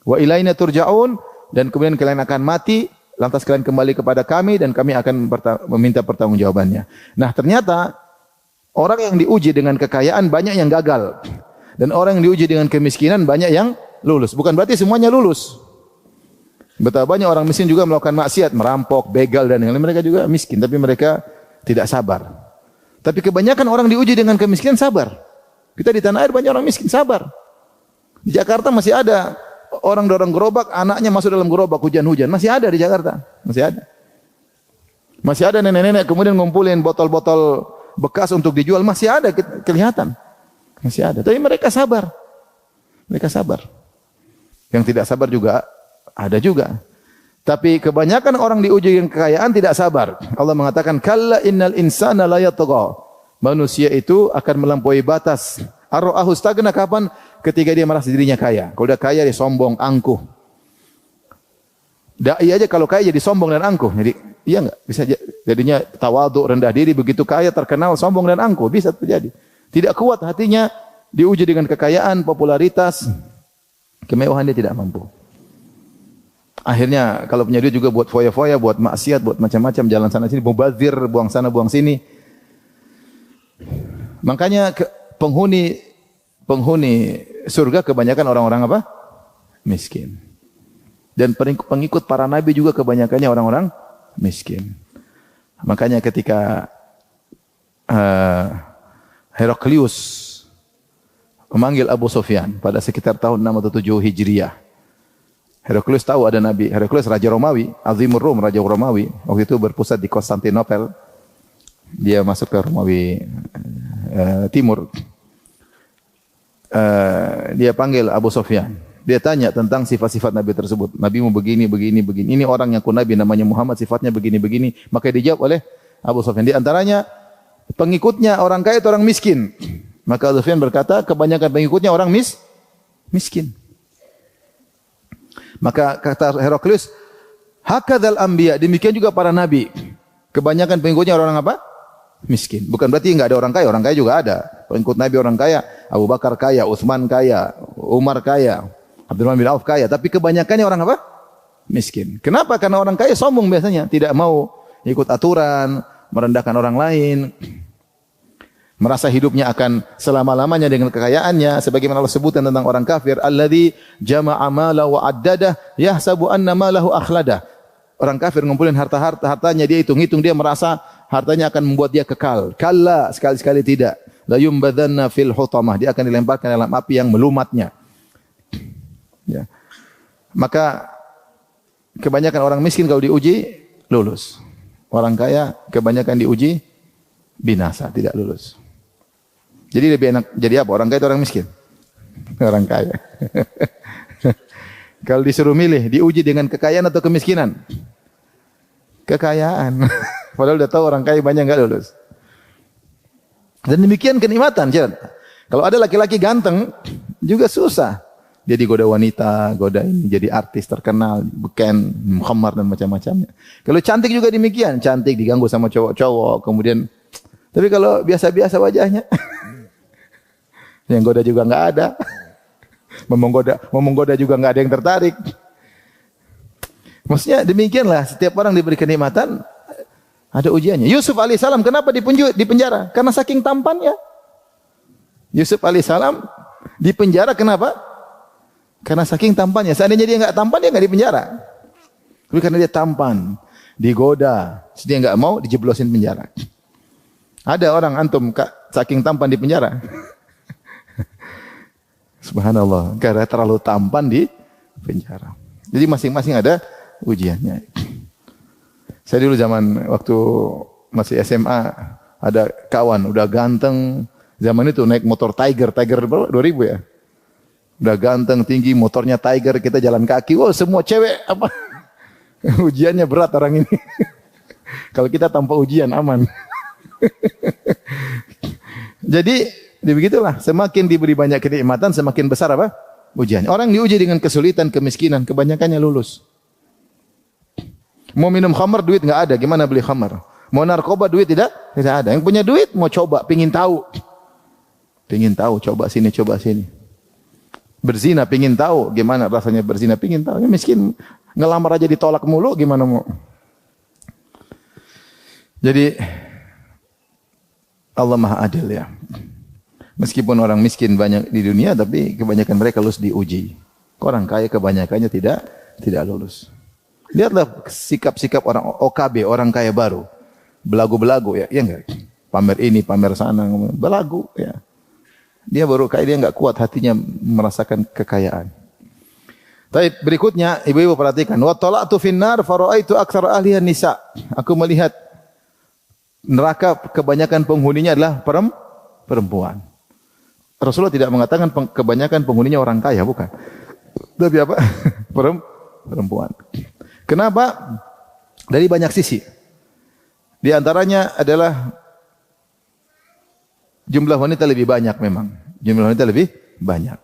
Wa ilaina turja'un, dan kemudian kalian akan mati, lantas kalian kembali kepada kami dan kami akan meminta pertanggungjawabannya. Nah, ternyata orang yang diuji dengan kekayaan banyak yang gagal. Dan orang yang diuji dengan kemiskinan banyak yang lulus. Bukan berarti semuanya lulus. Betapa banyak orang miskin juga melakukan maksiat, merampok, begal dan yang lain. Mereka juga miskin, tapi mereka tidak sabar. Tapi kebanyakan orang diuji dengan kemiskinan sabar. Kita di tanah air banyak orang miskin, sabar. Di Jakarta masih ada orang dorong gerobak, anaknya masuk dalam gerobak hujan-hujan. Masih ada di Jakarta. Masih ada. Masih ada nenek-nenek kemudian ngumpulin botol-botol bekas untuk dijual, masih ada kelihatan. Masih ada. Tapi mereka sabar. Mereka sabar. Yang tidak sabar juga ada juga. Tapi kebanyakan orang diuji dengan kekayaan tidak sabar. Allah mengatakan, "Kalla innal insana la yatgha." Manusia itu akan melampaui batas. Ar-ra'ahu stagna, kapan? Ketika dia merasa dirinya kaya. Kalau dia kaya dia sombong, angkuh. Dai aja kalau kaya jadi sombong dan angkuh. Jadi iya enggak? Bisa jadinya tawadhu, rendah diri, begitu kaya terkenal sombong dan angkuh, bisa terjadi. Tidak kuat hatinya, diuji dengan kekayaan, popularitas, kemewahan dia tidak mampu. Akhirnya kalau punya duit juga buat foya-foya, buat maksiat, buat macam-macam, jalan sana sini, mubazir, buang sana buang sini. Makanya penghuni surga kebanyakan orang-orang apa? Miskin. Dan pengikut para nabi juga kebanyakannya orang-orang miskin. Makanya ketika Heraklius memanggil Abu Sufyan pada sekitar tahun 6 atau 7 Hijriah. Heraklius tahu ada Nabi. Heraklius Raja Romawi, Azimur Rum, Raja Romawi. Waktu itu berpusat di Konstantinopel. Dia masuk ke Romawi Timur. Dia panggil Abu Sufyan. Dia tanya tentang sifat-sifat Nabi tersebut. Nabimu begini, begini, begini. Ini orang yang ku Nabi namanya Muhammad, sifatnya begini, begini. Maka dijawab oleh Abu Sufyan. Di antaranya pengikutnya orang kaya atau orang miskin. Maka Abu Sufyan berkata, kebanyakan pengikutnya orang miskin. Maka kata Heraklius, hakadzal anbiya, demikian juga para nabi. Kebanyakan pengikutnya orang apa? Miskin. Bukan berarti enggak ada orang kaya juga ada. Pengikut Nabi orang kaya, Abu Bakar kaya, Utsman kaya, Umar kaya, Abdurrahman bin Auf kaya, tapi kebanyakannya orang apa? Miskin. Kenapa? Karena orang kaya sombong biasanya, tidak mau ikut aturan, merendahkan orang lain. Merasa hidupnya akan selama-lamanya dengan kekayaannya, sebagaimana Allah sebutkan tentang orang kafir, alladzi jama'a mala wa addadah yahsabu anna malahu akhladah. Orang kafir ngumpulin hartanya, dia hitung-hitung, dia merasa hartanya akan membuat dia kekal. Kalla, sekali-sekali tidak. La yumbadanna fil hutamah, dia akan dilemparkan dalam api yang melumatnya. Ya. Maka kebanyakan orang miskin kalau diuji lulus. Orang kaya kebanyakan diuji binasa, tidak lulus. Jadi lebih enak jadi apa? Orang kaya atau orang miskin? Orang kaya. Kalau disuruh milih, diuji dengan kekayaan atau kemiskinan? Kekayaan. Padahal udah tahu orang kaya banyak enggak lulus. Dan demikian kenikmatan. Kalau ada laki-laki ganteng, juga susah. Dia digoda wanita, goda ini, jadi artis terkenal, beken, khamar dan macam-macamnya. Kalau cantik juga demikian, cantik diganggu sama cowok-cowok, kemudian. Tapi kalau biasa-biasa wajahnya, yang goda juga enggak ada. Menggoda juga enggak ada yang tertarik. Maksudnya demikianlah, setiap orang diberi kenikmatan, ada ujiannya. Yusuf alaihissalam kenapa di penjara? Karena saking tampannya. Yusuf alaihissalam di penjara kenapa? Karena saking tampannya. Seandainya dia enggak tampan, dia enggak di penjara. Tapi karena dia tampan, digoda, dia enggak mau dijeblosin penjara. Ada orang antum saking tampan di penjara. Subhanallah, karena terlalu tampan di penjara. Jadi masing-masing ada ujiannya. Saya dulu zaman waktu masih SMA ada kawan udah ganteng. Zaman itu naik motor Tiger berapa? 2000 ya. Udah ganteng, tinggi, motornya Tiger, kita jalan kaki. Wow, semua cewek apa? Ujiannya berat orang ini. Kalau kita tanpa ujian aman. Jadi begitulah, semakin diberi banyak kenikmatan, semakin besar apa? Ujian. Orang diuji dengan kesulitan, kemiskinan, kebanyakannya lulus. Mau minum khamar, duit enggak ada, gimana beli khamar? Mau narkoba, duit tidak ada. Yang punya duit mau coba, pengin tahu, coba sini. Berzina, pengin tahu, gimana rasanya berzina, pengin tahu. Ya miskin, ngelamar aja ditolak mulu, gimana mau? Jadi Allah Maha Adil ya. Meskipun orang miskin banyak di dunia, tapi kebanyakan mereka lulus diuji. Orang kaya kebanyakannya tidak lulus. Lihatlah sikap-sikap orang OKB, orang kaya baru. Belagu-belagu ya enggak? Pamer ini, pamer sana, belagu ya. Dia baru kaya, dia enggak kuat hatinya merasakan kekayaan. Tapi berikutnya, ibu-ibu perhatikan. Wa tala'tu finnar fara'aitu aktsara ahliha nisa. Aku melihat neraka kebanyakan penghuninya adalah perempuan. Rasulullah tidak mengatakan kebanyakan penghuninya orang kaya, bukan. Tapi apa? Perempuan. Kenapa? Dari banyak sisi. Di antaranya adalah jumlah wanita lebih banyak memang. Jumlah wanita lebih banyak.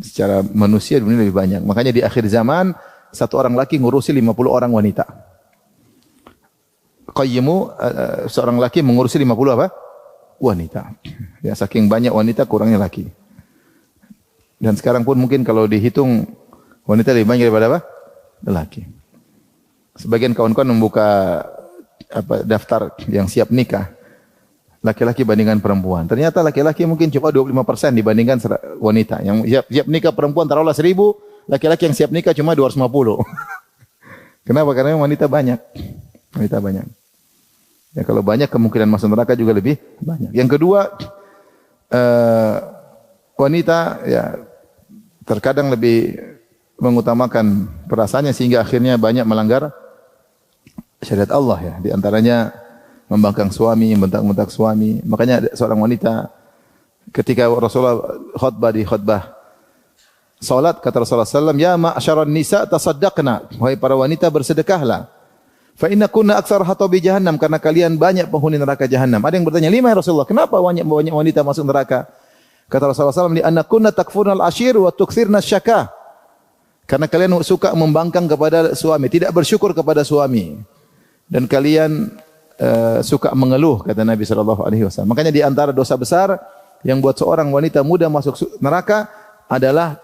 Secara manusia dunia lebih banyak. Makanya di akhir zaman satu orang laki ngurusi 50 orang wanita. Qayyimu seorang laki mengurusi 50 apa? Wanita. Ya, saking banyak wanita kurangnya laki. Dan sekarang pun mungkin kalau dihitung wanita lebih banyak daripada apa? Laki. Sebagian kawan-kawan membuka daftar yang siap nikah. Laki-laki bandingkan perempuan. Ternyata laki-laki mungkin cuma 25% dibandingkan wanita. Yang siap nikah perempuan taruhlah 1000, laki-laki yang siap nikah cuma 250. Kenapa? Karena wanita banyak. Wanita banyak. Ya, kalau banyak kemungkinan masuk neraka juga lebih banyak. Yang kedua, wanita ya terkadang lebih mengutamakan perasaannya sehingga akhirnya banyak melanggar syariat Allah ya. Di antaranya membangkang suami, membentak-bentak suami. Makanya ada seorang wanita ketika Rasulullah khutbah salat, kata Rasulullah sallallahu alaihi wasallam, "Ya ma'syaran nisa tasaddaqna." Wahai para wanita bersedekahlah. Fa inna kunna aktsar hatabi jahannam, karena kalian banyak penghuni neraka jahannam. Ada yang bertanya, "Lima ya Rasulullah? Kenapa banyak wanita masuk neraka?" Kata Rasulullah SAW, "Li anna kunna takfurnal ashir wa tukthirna syaka." Karena kalian suka membangkang kepada suami, tidak bersyukur kepada suami. Dan kalian suka mengeluh, kata Nabi sallallahu alaihi wasallam. Makanya di antara dosa besar yang buat seorang wanita muda masuk neraka adalah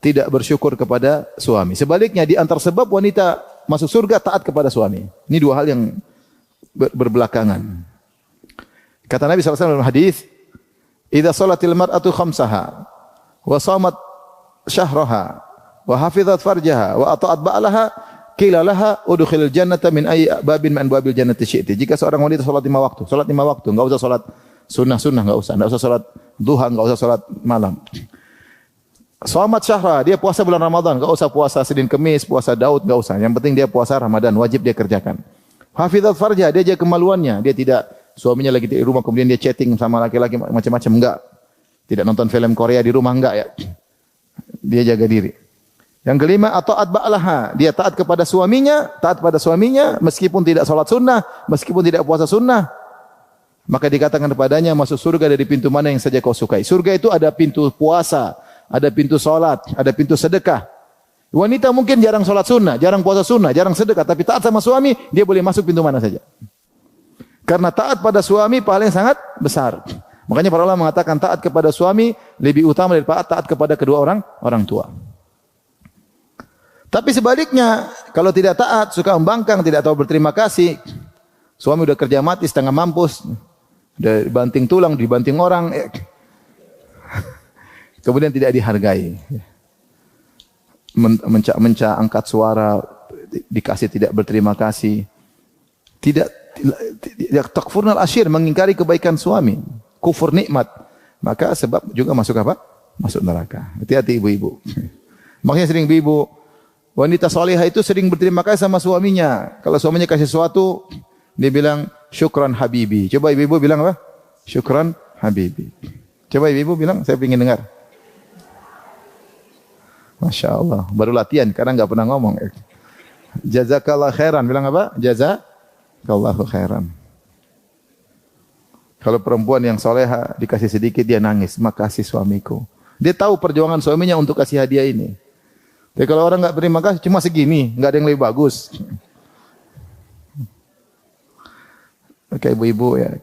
tidak bersyukur kepada suami. Sebaliknya di antara sebab wanita masuk surga taat kepada suami. Ini dua hal yang berbelakangan. Kata Nabi sallallahu alaihi wasallam dalam hadis, "Idza shalatil mar'atu khamsaha wa shamat syahraha wa hafizat farjaha wa ata'at ba'laha qila laha udkhilil jannata min ayyi babin min babil jannati syi'ti." Jika seorang wanita salat 5 waktu, enggak usah salat sunnah, enggak usah salat duha, enggak usah salat malam. Shamat syahra, dia puasa bulan Ramadan, enggak usah puasa Senin Kamis, puasa Daud, enggak usah. Yang penting dia puasa Ramadan, wajib dia kerjakan. Hafizat farja, dia jaga kemaluannya, dia tidak suaminya lagi di rumah kemudian dia chatting sama laki-laki macam-macam, enggak. Tidak nonton film Korea di rumah, enggak ya. Dia jaga diri. Yang kelima, ata'at ba'laha, dia taat kepada suaminya meskipun tidak salat sunnah, meskipun tidak puasa sunnah. Maka dikatakan kepadanya, masuk surga dari pintu mana yang saja kau sukai. Surga itu ada pintu puasa, ada pintu salat, ada pintu sedekah. Wanita mungkin jarang salat sunnah, jarang puasa sunnah, jarang sedekah, tapi taat sama suami, dia boleh masuk pintu mana saja. Karena taat pada suami paling sangat besar. Makanya para ulama mengatakan taat kepada suami lebih utama daripada taat kepada kedua orang tua. Tapi sebaliknya, kalau tidak taat, suka membangkang, tidak tahu berterima kasih. Suami udah kerja mati, setengah mampus, udah dibanting tulang, dibanting orang, kemudian tidak dihargai. Mencak-mencak, angkat suara, dikasih tidak berterima kasih. Tidak takfurnal ashir, mengingkari kebaikan suami, kufur nikmat. Maka sebab juga masuk apa? Masuk neraka. Hati-hati ibu-ibu. Makanya sering ibu wanita salihah itu sering berterima kasih sama suaminya. Kalau suaminya kasih sesuatu, dia bilang syukran habibi. Coba ibu-ibu bilang apa? Syukran habibi. Coba ibu-ibu bilang, saya ingin dengar. Masya Allah, baru latihan karena enggak pernah ngomong. Jazakallah khairan, bilang apa? Jazakallahu khairan. Kalau perempuan yang soleha dikasih sedikit dia nangis, makasih suamiku. Dia tahu perjuangan suaminya untuk kasih hadiah ini. Tapi kalau orang enggak berterima kasih cuma segini, enggak ada yang lebih bagus. Oke, ibu-ibu ya.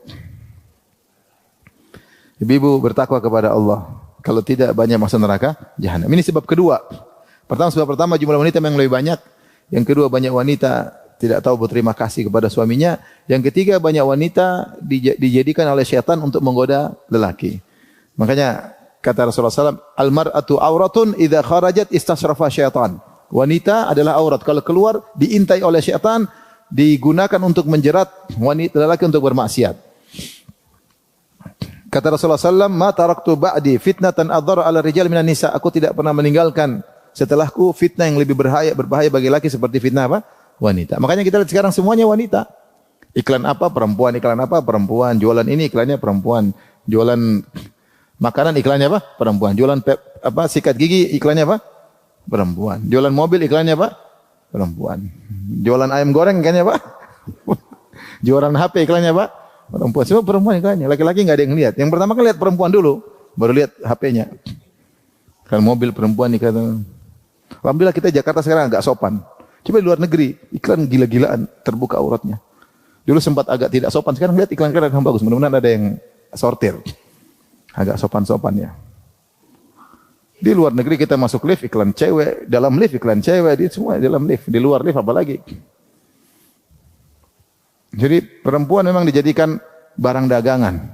Ibu-ibu bertakwa kepada Allah. Kalau tidak banyak masuk neraka jahanam. Ini sebab kedua. Sebab pertama jumlah wanita yang lebih banyak. Yang kedua banyak wanita tidak tahu berterima kasih kepada suaminya. Yang ketiga banyak wanita dijadikan oleh syaitan untuk menggoda lelaki. Makanya kata Rasulullah SAW, "Al-mar'atu auratun idza kharajat istasrafa syaitan." Wanita adalah aurat. Kalau keluar diintai oleh syaitan, digunakan untuk menjerat wanita lelaki untuk bermaksiat. Kata Rasulullah SAW, "Ma taraktu ba'di fitnatan adhar 'ala rijal minan nisa." Aku tidak pernah meninggalkan setelahku fitnah yang lebih berbahaya bagi laki seperti fitnah apa? Wanita. Makanya kita lihat sekarang semuanya wanita. Iklan apa? Perempuan. Iklan apa? Perempuan. Jualan ini iklannya perempuan. Jualan makanan iklannya apa? Perempuan. Jualan sikat gigi iklannya apa? Perempuan. Jualan mobil iklannya apa? Perempuan. Jualan ayam goreng iklannya apa? Jualan HP iklannya apa? Perempuan. Semua perempuan iklannya. Laki-laki enggak ada yang lihat. Yang pertama kan lihat perempuan dulu, baru lihat HP-nya. Kalau mobil perempuan iklan. Alhamdulillah kita Jakarta sekarang agak sopan. Coba di luar negeri, iklan gila-gilaan, terbuka auratnya. Dulu sempat agak tidak sopan, sekarang lihat iklan-iklan yang bagus. Mudah-mudahan ada yang sortir. Agak sopan-sopan ya. Di luar negeri kita masuk lift iklan cewek, dalam lift iklan cewek, di semua dalam lift, di luar lift apalagi. Jadi perempuan memang dijadikan barang dagangan.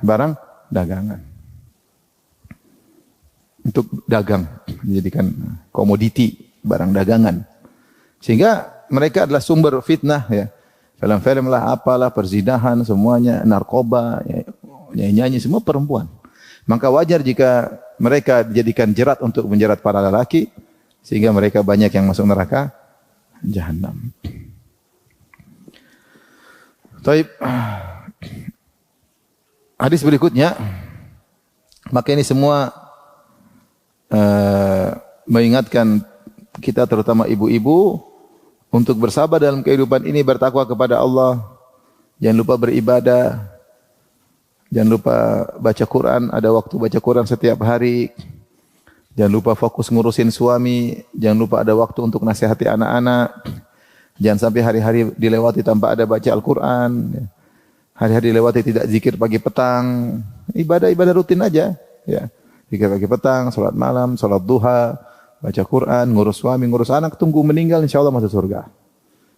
Untuk dagang, dijadikan komoditi, barang dagangan. Sehingga mereka adalah sumber fitnah ya. Film-film lah, apalah, perzinahan, semuanya, narkoba, ya, nyanyi semua perempuan. Maka wajar jika mereka dijadikan jerat untuk menjerat para lelaki, sehingga mereka banyak yang masuk neraka jahanam. Taib. Hadis berikutnya, maka ini semua mengingatkan kita terutama ibu-ibu untuk bersabar dalam kehidupan ini, bertakwa kepada Allah. Jangan lupa beribadah. Jangan lupa baca Quran, ada waktu baca Quran setiap hari. Jangan lupa fokus ngurusin suami. Jangan lupa ada waktu untuk nasihati anak-anak. Jangan sampai hari-hari dilewati tanpa ada baca Al-Quran. Hari-hari dilewati tidak zikir pagi petang. Ibadah-ibadah rutin aja. Ya. Zikir pagi petang, salat malam, salat duha, baca Quran, ngurus suami, ngurus anak, tunggu meninggal, insya Allah masuk surga.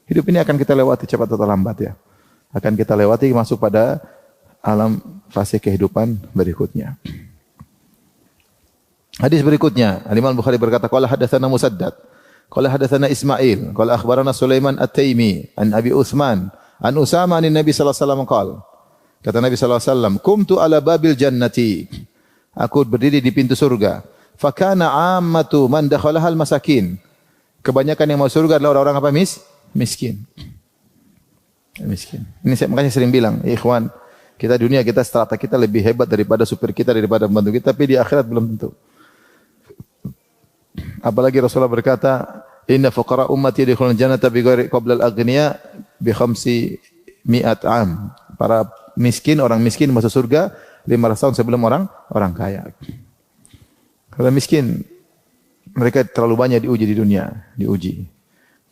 Hidup ini akan kita lewati cepat atau lambat ya. Akan kita lewati masuk pada alam fase kehidupan berikutnya. Hadis berikutnya, Imam Bukhari berkata, qala hadatsana Musaddad, qala hadatsana Ismail, qala akhbarana Sulaiman At-Taimi an Abi Utsman, an Usama an Nabi sallallahu alaihi wasallam qala. Kata Nabi sallallahu alaihi wasallam, "Kumtu ala babil jannati." Aku berdiri di pintu surga. Fakana ammatu man dakhalaha al-masakin. Kebanyakan yang masuk surga adalah orang-orang apa? Miskin. Miskin. Ini saya makanya sering bilang, ikhwan, kita dunia kita strata kita lebih hebat daripada supir kita, daripada pembantu kita, tapi di akhirat belum tentu. Apalagi Rasulullah berkata, "Inna fuqara ummati yadkhuluna jannata bighairi qabla al-aghniya bi 500 am." Para miskin, orang miskin masuk surga 500 tahun sebelum orang kaya. Kalau miskin, mereka terlalu banyak diuji di dunia, diuji.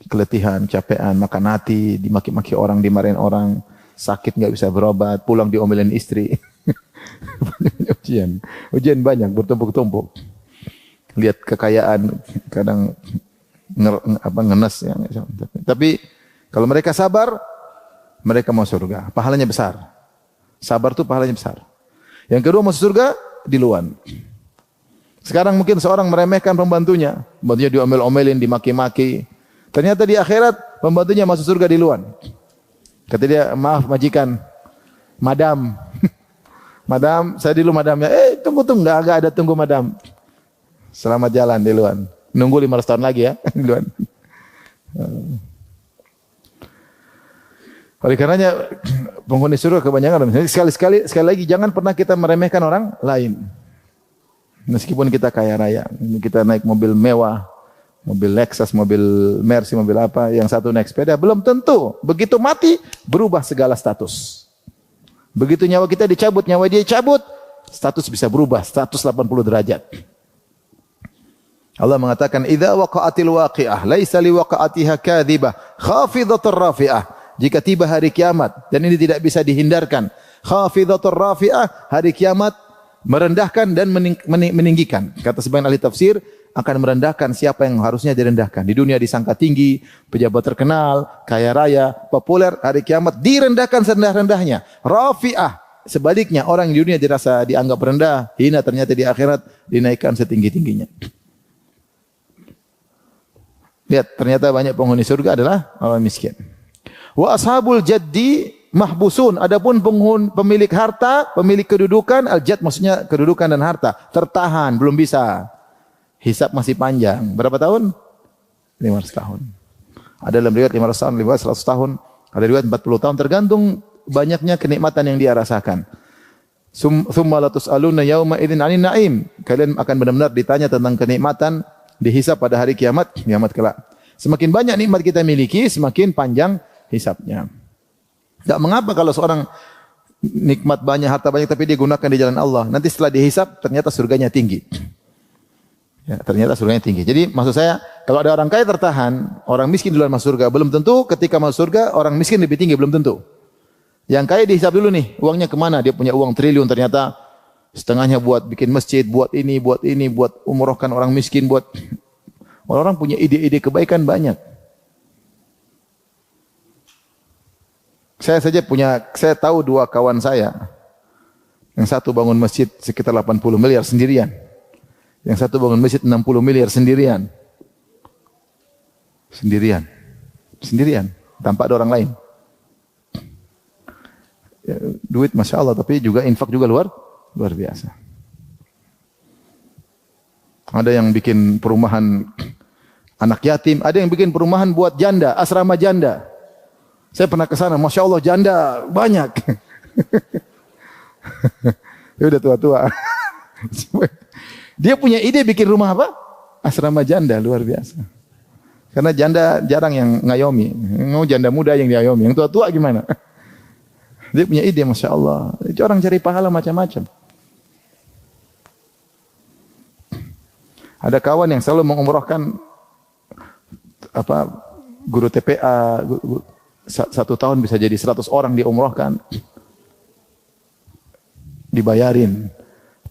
Keletihan, capean, makan hati, dimaki-maki orang, dimarahin orang, sakit enggak bisa berobat, pulang diomelin istri. Ujian banyak, bertumpuk-tumpuk. Lihat kekayaan, kadang ngenes ya. Tapi kalau mereka sabar, mereka mau surga. Pahalanya besar. Sabar itu pahalanya besar. Yang kedua masuk surga diluan. Sekarang mungkin seorang meremehkan pembantunya diomel-omelin, dimaki-maki. Ternyata di akhirat pembantunya masuk surga diluan. Kata dia, "Maaf majikan, madam." Madam, saya dulu madamnya. Tunggu, enggak ada tunggu madam. Selamat jalan diluan. Nunggu 500 tahun lagi ya, diluan. Oleh karenanya penghuni surga kebanyakan sekali lagi jangan pernah kita meremehkan orang lain. Meskipun kita kaya raya, kita naik mobil mewah, mobil Lexus, mobil Mercy, mobil apa, yang satu naik sepeda, belum tentu begitu mati berubah segala status. Begitu nyawa kita dicabut, nyawa dia cabut, status bisa berubah 180 derajat. Allah mengatakan, "Idza waqa'atil waqi'ah, laisa liwaqa'atiha kadhibah, khafidhatur rafi'ah." Jika tiba hari kiamat, dan ini tidak bisa dihindarkan, khafidhatur rafi'ah, hari kiamat merendahkan dan meninggikan. Kata sebagian ahli tafsir, akan merendahkan siapa yang harusnya direndahkan. Di dunia disangka tinggi, pejabat terkenal, kaya raya, populer, hari kiamat direndahkan serendah-rendahnya. Rafi'ah, sebaliknya orang di dunia dirasa dianggap rendah, hina, ternyata di akhirat dinaikkan setinggi-tingginya. Lihat, ternyata banyak penghuni surga adalah orang miskin. Wa ashabul jaddi mahbusun. Adapun pemilik harta, pemilik kedudukan, al-jadd maksudnya kedudukan dan harta, tertahan, belum bisa. Hisab masih panjang. Berapa tahun? 500 tahun. Ada dalam riwayat 500 tahun, riwayat 100 tahun, ada riwayat 40 tahun, tergantung banyaknya kenikmatan yang dia rasakan. Tsumma la tus'aluna yauma idzin 'anil na'im. Kalian akan benar-benar ditanya tentang kenikmatan, dihisab pada hari kiamat kelak. Semakin banyak nikmat kita miliki, semakin panjang hisabnya. Tak mengapa kalau seorang nikmat banyak, harta banyak, tapi dia gunakan di jalan Allah. Nanti setelah dihisab, ternyata surganya tinggi. Ya, ternyata surganya tinggi. Jadi maksud saya, kalau ada orang kaya tertahan, orang miskin duluan masuk surga, belum tentu ketika masuk surga, orang miskin lebih tinggi, belum tentu. Yang kaya dihisab dulu nih, uangnya kemana? Dia punya uang triliun, ternyata setengahnya buat bikin masjid, buat ini, buat umrohkan orang miskin, buat orang punya ide-ide kebaikan banyak. Saya tahu dua kawan saya. Yang satu bangun masjid sekitar 80 miliar sendirian. Yang satu bangun masjid 60 miliar sendirian. Sendirian. Tanpa ada orang lain. Ya, duit Masya Allah, tapi juga infak juga luar biasa. Ada yang bikin perumahan anak yatim, ada yang bikin perumahan buat janda, asrama janda. Saya pernah ke sana, Masya Allah janda banyak. Dia udah tua-tua. Dia punya ide bikin rumah apa? Asrama janda, luar biasa. Karena janda jarang yang ngayomi. Mau janda muda yang diayomi. Yang tua-tua gimana? Dia punya ide, Masya Allah. Itu orang cari pahala macam-macam. Ada kawan yang selalu mengumrohkan guru TPA, satu tahun bisa jadi 100 orang diumrohkan. Dibayarin.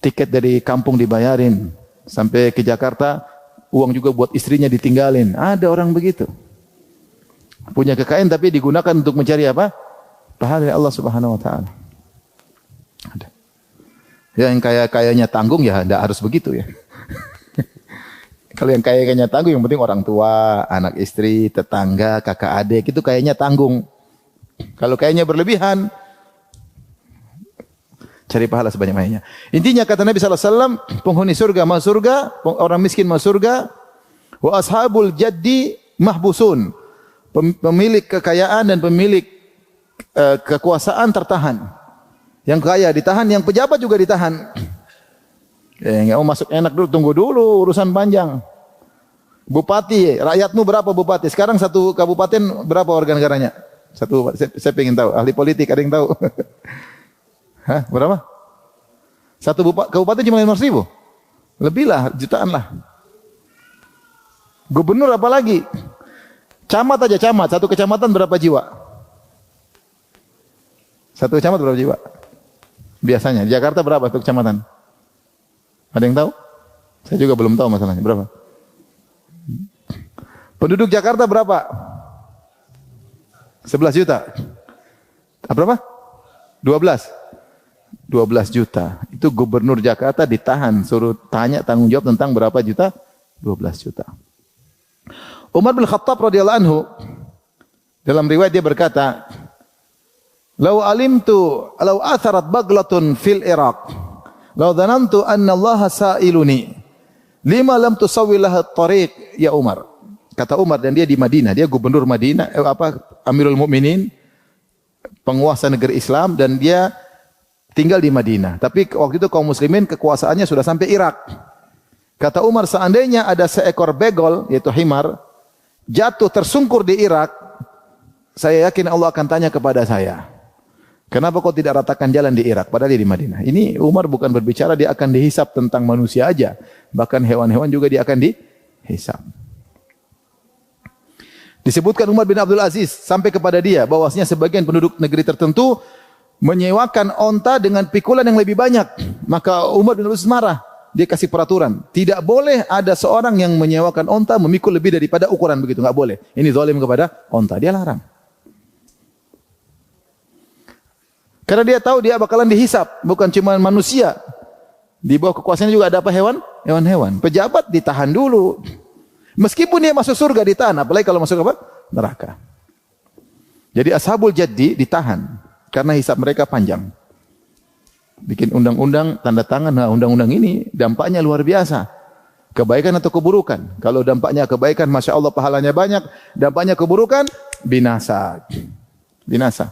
Tiket dari kampung dibayarin. Sampai ke Jakarta, uang juga buat istrinya ditinggalin. Ada orang begitu. Punya kekayaan tapi digunakan untuk mencari apa? Pahala dari Allah Subhanahu wa taala. Ada. Yang kaya-kayanya tanggung ya enggak harus begitu ya. Kalau yang kaya-kayanya tanggung yang penting orang tua, anak istri, tetangga, kakak adik itu kayaknya tanggung. Kalau kayaknya berlebihan cari pahala sebanyak-banyaknya. Intinya kata Nabi sallallahu alaihi wasallam, penghuni surga masuk surga, orang miskin masuk surga, wa ashabul jaddi mahbusun. Pemilik kekayaan dan pemilik kekuasaan tertahan. Yang kaya ditahan, yang pejabat juga ditahan. Yang mau masuk enak dulu, tunggu dulu urusan panjang. Bupati, rakyatmu berapa bupati? Sekarang satu kabupaten berapa warga negaranya? Satu, saya pengen tahu. Ahli politik ada yang tahu? Hah, berapa? Satu kabupaten cuma 500.000? Lebih lah, jutaan lah. Gubernur apa lagi? Camat aja camat, satu kecamatan berapa jiwa? Satu kecamatan berapa jiwa? Biasanya, di Jakarta berapa satu kecamatan? Ada yang tahu? Saya juga belum tahu masalahnya, berapa? Penduduk Jakarta berapa? 11 juta. Berapa? 12 juta. Itu gubernur Jakarta ditahan, suruh tanya tanggung jawab tentang berapa juta? 12 juta. Umar bin Khattab radhiyallahu anhu dalam riwayat dia berkata, "Lau alimtu law atharat baglatun fil Iraq, law dhanantu anna Allah sa'iluni, lima lam tusawwi laha at-tariq ya Umar." Kata Umar, dan dia di Madinah, dia gubernur Madinah, Amirul Mukminin, penguasa negeri Islam, dan dia tinggal di Madinah. Tapi waktu itu kaum muslimin kekuasaannya sudah sampai Irak. Kata Umar, seandainya ada seekor begol, yaitu himar, jatuh tersungkur di Irak, saya yakin Allah akan tanya kepada saya, kenapa kau tidak ratakan jalan di Irak, padahal dia di Madinah. Ini Umar bukan berbicara dia akan dihisap tentang manusia aja, bahkan hewan-hewan juga dia akan dihisap. Disebutkan Umar bin Abdul Aziz sampai kepada dia bahwasanya sebagian penduduk negeri tertentu menyewakan onta dengan pikulan yang lebih banyak. Maka Umar bin Abdul Aziz marah. Dia kasih peraturan, tidak boleh ada seorang yang menyewakan onta memikul lebih daripada ukuran begitu, enggak boleh. Ini zalim kepada onta, dia larang. Karena dia tahu dia bakalan dihisap, bukan cuma manusia. Di bawah kekuasaannya juga ada apa? Hewan-hewan. Pejabat ditahan dulu. Meskipun dia masuk surga ditahan, apalagi kalau masuk apa? Neraka. Jadi ashabul jaddi ditahan karena hisab mereka panjang. Bikin undang-undang, tanda tangan, nah undang-undang ini dampaknya luar biasa. Kebaikan atau keburukan. Kalau dampaknya kebaikan, Masya Allah pahalanya banyak. Dampaknya keburukan, binasa. Binasa.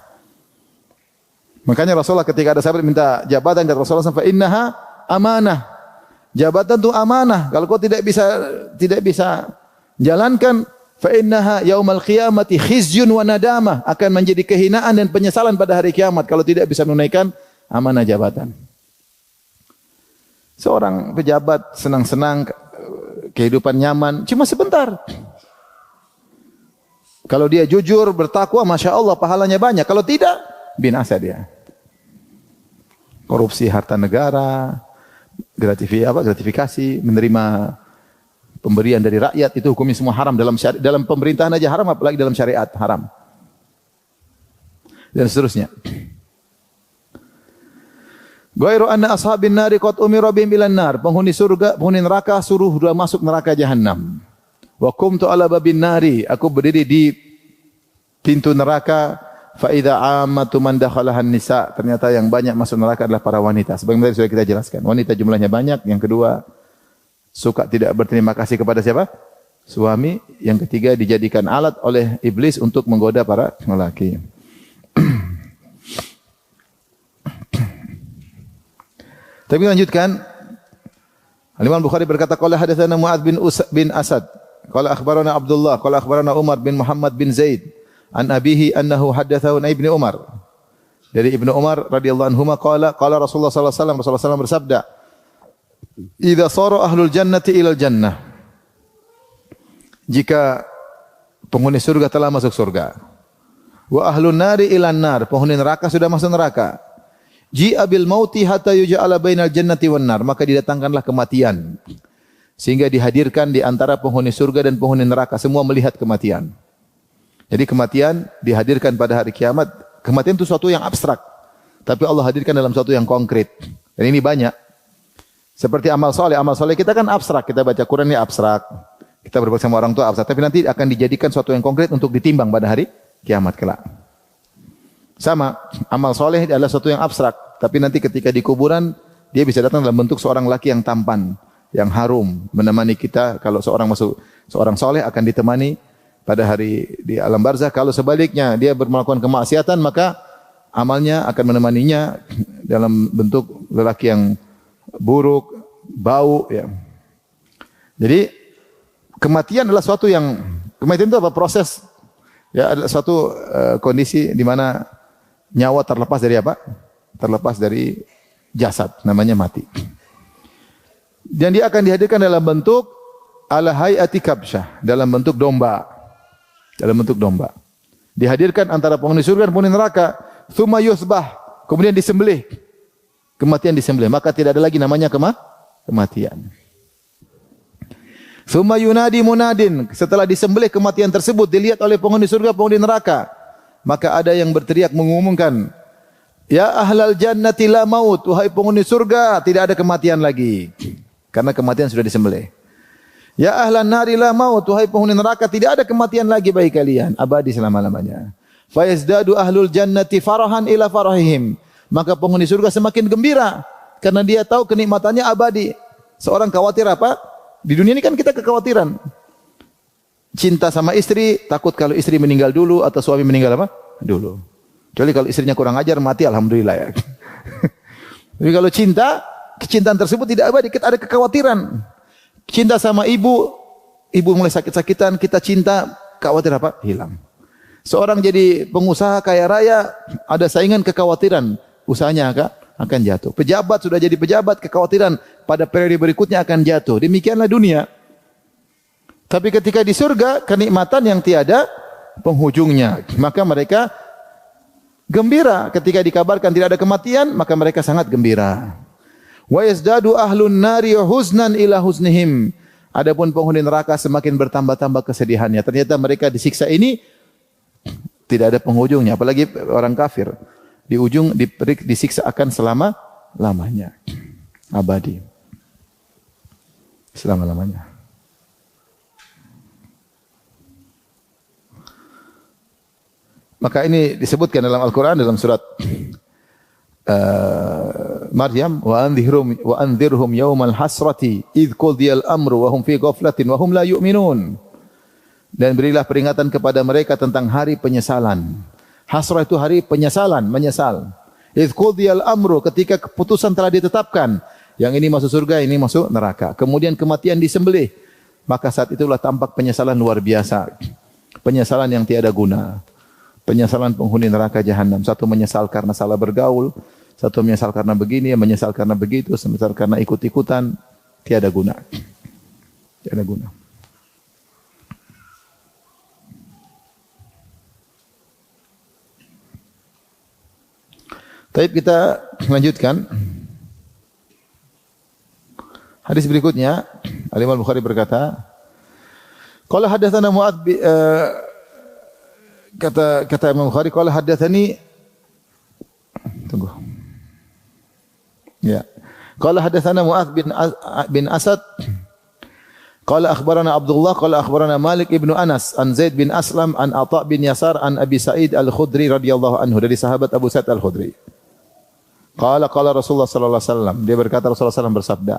Makanya Rasulullah ketika ada sahabat minta jabatan, kata Rasulullah SAW, innaha amanah. Jabatan itu amanah. Kalau kau tidak bisa jalankan, fa innaha yaumal qiyamati khizyun wa nadamah, akan menjadi kehinaan dan penyesalan pada hari kiamat kalau tidak bisa menunaikan amanah jabatan. Seorang pejabat senang-senang, kehidupan nyaman, cuma sebentar. Kalau dia jujur, bertakwa, Masya Allah pahalanya banyak. Kalau tidak, binasa dia. Korupsi harta negara, gratifikasi, menerima pemberian dari rakyat, itu hukumnya semua haram dalam pemerintahan aja haram, apalagi dalam syariat haram. Dan seterusnya. Ghairu anna ashabin nari qad umira bihim ilan nar. Penghuni surga, penghuni neraka suruh sudah masuk neraka jahanam. Wa qumtu ala babin nari. Aku berdiri di pintu neraka. Fa idza ammatu man dakhalahan nisa. Ternyata yang banyak masuk neraka adalah para wanita. Sebagaimana sudah kita jelaskan. Wanita jumlahnya banyak. Yang kedua, suka tidak berterima kasih kepada siapa? Suami. Yang ketiga, dijadikan alat oleh iblis untuk menggoda para lelaki. Tapi lanjutkan. Imam Bukhari berkata, qala hadatsana Muadz bin Asad. qala akhbarana Abdullah, qala akhbarana Umar bin Muhammad bin Zaid an abihi annahu haddatsahu an Ibnu Umar. Dari Ibnu Umar radhiyallahu anhuma qala qala Rasulullah sallallahu alaihi wasallam, Rasulullah sallallahu bersabda, "Idza sara ahlul jannati ilal jannah." Jika penghuni surga telah masuk surga. Wa ahlun nari ilan nar, penghuni neraka sudah masuk neraka. Ji'a bil mauti hatta yuj'ala bainal jannati wan nar, maka didatangkanlah kematian sehingga dihadirkan di antara penghuni surga dan penghuni neraka, semua melihat kematian. Jadi kematian dihadirkan pada hari kiamat. Kematian itu suatu yang abstrak, tapi Allah hadirkan dalam suatu yang konkret. Dan ini banyak. Seperti amal soleh kita kan abstrak, kita baca Quran ini abstrak. Kita berbakti sama orang tua abstrak, tapi nanti akan dijadikan suatu yang konkret untuk ditimbang pada hari kiamat kelak. Sama, amal soleh adalah suatu yang abstrak, tapi nanti ketika di kuburan dia bisa datang dalam bentuk seorang laki yang tampan, yang harum, menemani kita. Kalau seorang soleh akan ditemani pada hari di alam barzakh. Kalau sebaliknya dia melakukan kemaksiatan, maka amalnya akan menemaninya dalam bentuk lelaki yang buruk, bau. Ya. Jadi kematian adalah suatu yang, kematian itu apa? Proses, ya, adalah suatu kondisi di mana nyawa terlepas dari apa? Terlepas dari jasad, namanya mati. Dan dia akan dihadirkan dalam bentuk ala hayati kabsyah, dalam bentuk domba. Dalam bentuk domba. Dihadirkan antara penghuni surga dan penghuni neraka. Tsumma yusbah, kemudian disembelih. Kematian disembelih, maka tidak ada lagi namanya kematian. Tsumma yunadi munadin, setelah disembelih kematian tersebut dilihat oleh penghuni surga, penghuni neraka. Maka ada yang berteriak mengumumkan, "Ya ahlal jannati la maut," wahai penghuni surga, tidak ada kematian lagi. Karena kematian sudah disembelih. "Ya ahlan nari la maut," wahai penghuni neraka, tidak ada kematian lagi bagi kalian, abadi selama-lamanya. Fa yazdadu ahlul jannati farahan ila farahihim. Maka penghuni surga semakin gembira karena dia tahu kenikmatannya abadi. Seorang khawatir apa? Di dunia ini kan kita kekhawatiran. Cinta sama istri, takut kalau istri meninggal dulu atau suami meninggal apa? Dulu. Kecuali kalau istrinya kurang ajar, mati, alhamdulillah ya. Jadi kalau cinta, kecintaan tersebut tidak abadi, kita ada kekhawatiran. Cinta sama ibu mulai sakit-sakitan, kita cinta, khawatir apa? Hilang. Seorang jadi pengusaha kaya raya, ada saingan, kekhawatiran, usahanya akan jatuh. Pejabat sudah jadi pejabat, kekhawatiran pada periode berikutnya akan jatuh. Demikianlah dunia. Tapi ketika di surga, kenikmatan yang tiada penghujungnya. Maka mereka gembira ketika dikabarkan tidak ada kematian, maka mereka sangat gembira. Wa yazdadu ahlun nari huznan ila huznihim. Adapun penghuni neraka semakin bertambah-tambah kesedihannya. Ternyata mereka disiksa ini tidak ada penghujungnya, apalagi orang kafir. Di ujung disiksa akan selama-lamanya. Abadi. Selama-lamanya. Maka ini disebutkan dalam Al-Quran dalam surat Maryam, wa anzirhum yaumal hasrati idh qudiyal amru wa hum fi ghaflatin wa hum la yu'minun. Dan berilah peringatan kepada mereka tentang hari penyesalan. Hasrah itu hari penyesalan, menyesal. Idh qudiyal amru, ketika keputusan telah ditetapkan, yang ini masuk surga, ini masuk neraka. Kemudian kematian disembelih, maka saat itulah tampak penyesalan luar biasa. Penyesalan yang tiada guna. Penyesalan penghuni neraka jahanam. Satu menyesal karena salah bergaul, satu menyesal karena begini, menyesal karena begitu, menyesal karena ikut-ikutan, tiada guna. Tiada guna. Baik, kita lanjutkan. Hadis berikutnya, Al-Imam Bukhari berkata, qala hadatsana Mu'adz kata Imam Bukhari, qala hadatsani, tunggu. Ya. Qala hadatsana Mu'adz bin Asad qala akhbarana Abdullah qala akhbarana Malik ibnu Anas an Zaid bin Aslam an Atha bin Yasar an Abi Sa'id Al-Khudri radhiyallahu anhu, dari sahabat Abu Sa'id Al-Khudri. Qala Rasulullah sallallahu alaihi wasallam, dia berkata Rasulullah sallallahu alaihi wasallam bersabda,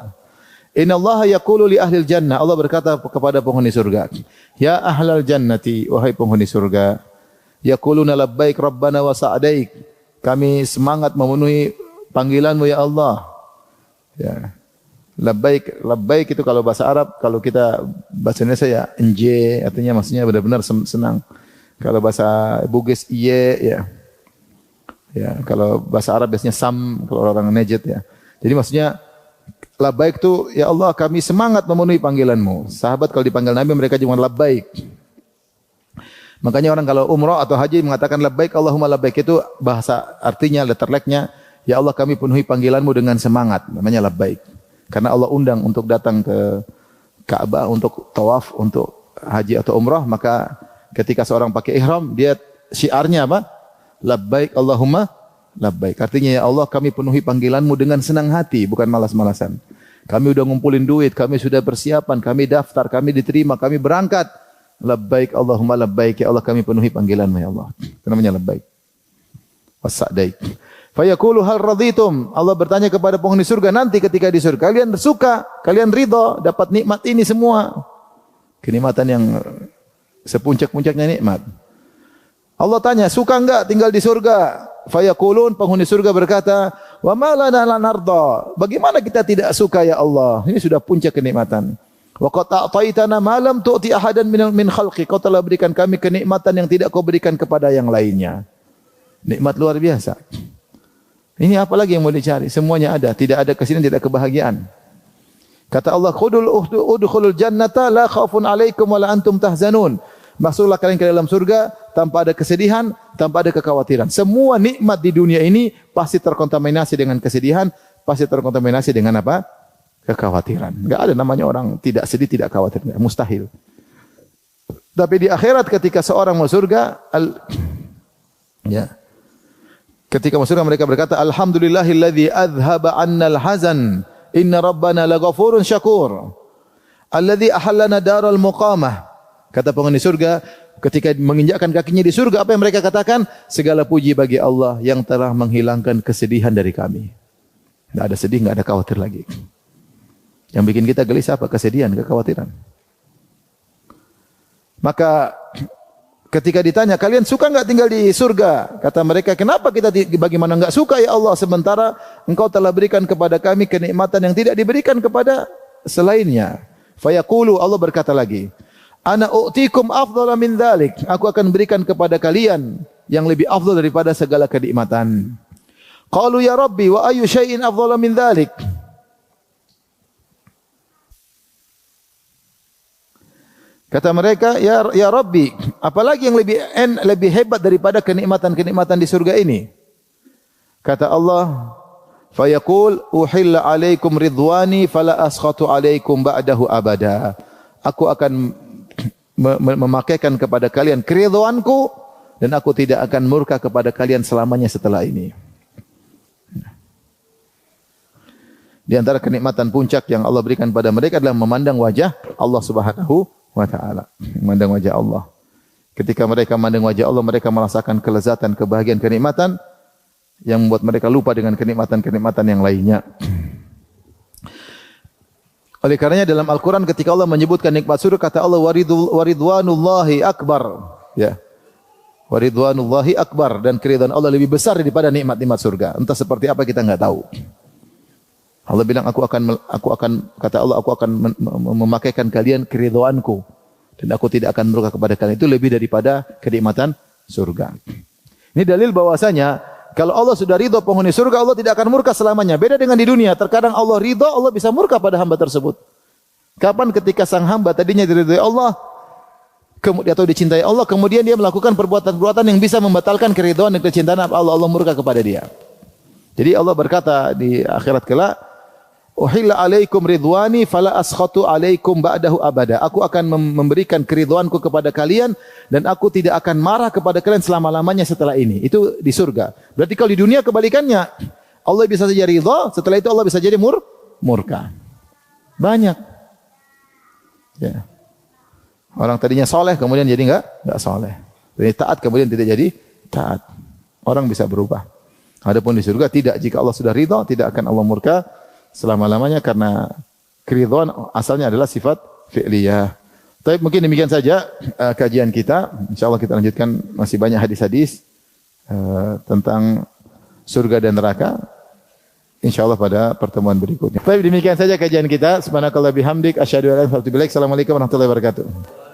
"Innallaha yaqulu li ahlil jannah," Allah berkata kepada penghuni surga, "Ya ahlal jannati," wahai penghuni surga, "yaquluna labbaik rabbana wa sa'daik," kami semangat memenuhi panggilanmu ya Allah. Ya. Labbaik, labbaik itu kalau bahasa Arab, kalau kita bahasa Indonesia ya enje, artinya maksudnya benar-benar senang. Kalau bahasa Bugis iye ya. Ya, kalau bahasa Arab biasanya sam, kalau orang Najd ya. Jadi maksudnya labbaik itu ya Allah kami semangat memenuhi panggilan-Mu. Sahabat kalau dipanggil Nabi mereka cuma labbaik. Makanya orang kalau umrah atau haji mengatakan labbaik Allahumma labbaik itu bahasa artinya letterleknya ya Allah kami penuhi panggilan-Mu dengan semangat. Namanya labbaik. Karena Allah undang untuk datang ke Ka'bah untuk tawaf, untuk haji atau umrah, maka ketika seorang pakai ihram, dia syiarnya apa? Labbaik Allahumma labbaik. Artinya ya Allah kami penuhi panggilan-Mu dengan senang hati, bukan malas-malasan. Kami sudah ngumpulin duit, kami sudah persiapan, kami daftar, kami diterima, kami berangkat. Labbaik Allahumma labbaik, ya Allah kami penuhi panggilan-Mu ya Allah. Itu namanya labbaik. Wasa'daik. Fayaqulu hal raditum. Allah bertanya kepada penghuni surga nanti ketika di surga, kalian suka, kalian ridha dapat nikmat ini semua. Kenikmatan yang sepuncak-puncaknya nikmat. Allah tanya, suka enggak tinggal di surga? Fayaqulun, penghuni surga berkata, wa ma lana la narda. Bagaimana kita tidak suka ya Allah? Ini sudah puncak kenikmatan. Wa qad a'taitana ma lam tu'ti ahadan min khalqi. Kau telah berikan kami kenikmatan yang tidak Kau berikan kepada yang lainnya. Nikmat luar biasa. Ini apa lagi yang mau dicari? Semuanya ada. Tidak ada kesedihan, tidak kebahagiaan. Kata Allah, udkhulul jannata la khaufun alaikum wa la antum tahzanun. Masuklah kalian ke dalam surga tanpa ada kesedihan, tanpa ada kekhawatiran. Semua nikmat di dunia ini pasti terkontaminasi dengan kesedihan, pasti terkontaminasi dengan apa? Kekhawatiran. Enggak ada namanya orang tidak sedih, tidak khawatir. Mustahil. Tapi di akhirat ketika seorang masuk surga, ketika masuk surga mereka berkata, Alhamdulillahilladzi adhaba 'annal hazan, inna rabbana laghafurun syakur. Alladzi ahallana daral muqamah. Kata penghuni surga, ketika menginjakkan kakinya di surga, apa yang mereka katakan? Segala puji bagi Allah yang telah menghilangkan kesedihan dari kami. Tidak ada sedih, tidak ada khawatir lagi. Yang bikin kita gelisah apa? Kesedihan, kekhawatiran. Maka ketika ditanya, kalian suka enggak tinggal di surga? Kata mereka, kenapa kita bagaimana enggak suka ya Allah, sementara Engkau telah berikan kepada kami kenikmatan yang tidak diberikan kepada selainnya. Fayaqulu, Allah berkata lagi, ana u'tikum afdhala min dzalik. Aku akan berikan kepada kalian yang lebih afdal daripada segala kenikmatan. Qalu ya Rabbi wa ayyu syai'in afdhala min dzalik? Kata mereka, ya Rabbi, apalagi yang lebih hebat daripada kenikmatan-kenikmatan di surga ini? Kata Allah, fayaqul uhilla alaikum ridwani fala askhatu alaikum ba'dahu abada. Aku akan memakaikan kepada kalian keridhaanku dan aku tidak akan murka kepada kalian selamanya setelah ini. Di antara kenikmatan puncak yang Allah berikan pada mereka adalah memandang wajah Allah Subhanahu wa taala. Memandang wajah Allah. Ketika mereka memandang wajah Allah, mereka merasakan kelezatan, kebahagiaan, kenikmatan yang membuat mereka lupa dengan kenikmatan-kenikmatan yang lainnya. Oleh karenanya dalam Al-Quran ketika Allah menyebutkan nikmat surga, kata Allah waridwanullahi akbar. Ya. Waridwanullahi akbar. Dan keridhaan Allah lebih besar daripada nikmat-nikmat surga. Entah seperti apa kita enggak tahu. Allah bilang aku akan memakaikan kalian keridhaanku. Dan aku tidak akan murka kepada kalian. Itu lebih daripada kenikmatan surga. Ini dalil bahwasanya kalau Allah sudah ridha penghuni surga, Allah tidak akan murka selamanya. Beda dengan di dunia. Terkadang Allah ridha, Allah bisa murka pada hamba tersebut. Kapan ketika sang hamba tadinya diridhai Allah, kemudian atau dicintai Allah, kemudian dia melakukan perbuatan-perbuatan yang bisa membatalkan keridhaan dan kecintaan Allah, Allah murka kepada dia. Jadi Allah berkata di akhirat kelak, uhilla alaikum ridwani fala askhatu alaikum ba'dahu abada. Aku akan memberikan keridhaanku kepada kalian dan aku tidak akan marah kepada kalian selama-lamanya setelah ini. Itu di surga. Berarti kalau di dunia kebalikannya. Allah bisa saja ridha, setelah itu Allah bisa jadi murka. Banyak. Ya. Orang tadinya soleh kemudian jadi enggak soleh. Jadi taat kemudian tidak jadi taat. Orang bisa berubah. Adapun di surga tidak. Jika Allah sudah ridha, tidak akan Allah murka selama-lamanya karena keridhaan asalnya adalah sifat fi'liyah. Tapi mungkin demikian saja kajian kita. Insyaallah kita lanjutkan, masih banyak hadis-hadis tentang surga dan neraka. insyaallah pada pertemuan berikutnya. Baik, demikian saja kajian kita. Subhanakallah bihamdik asyhadu an la ilaha illa anta astaghfiruka wa atubu ilaik. Assalamualaikum warahmatullahi wabarakatuh.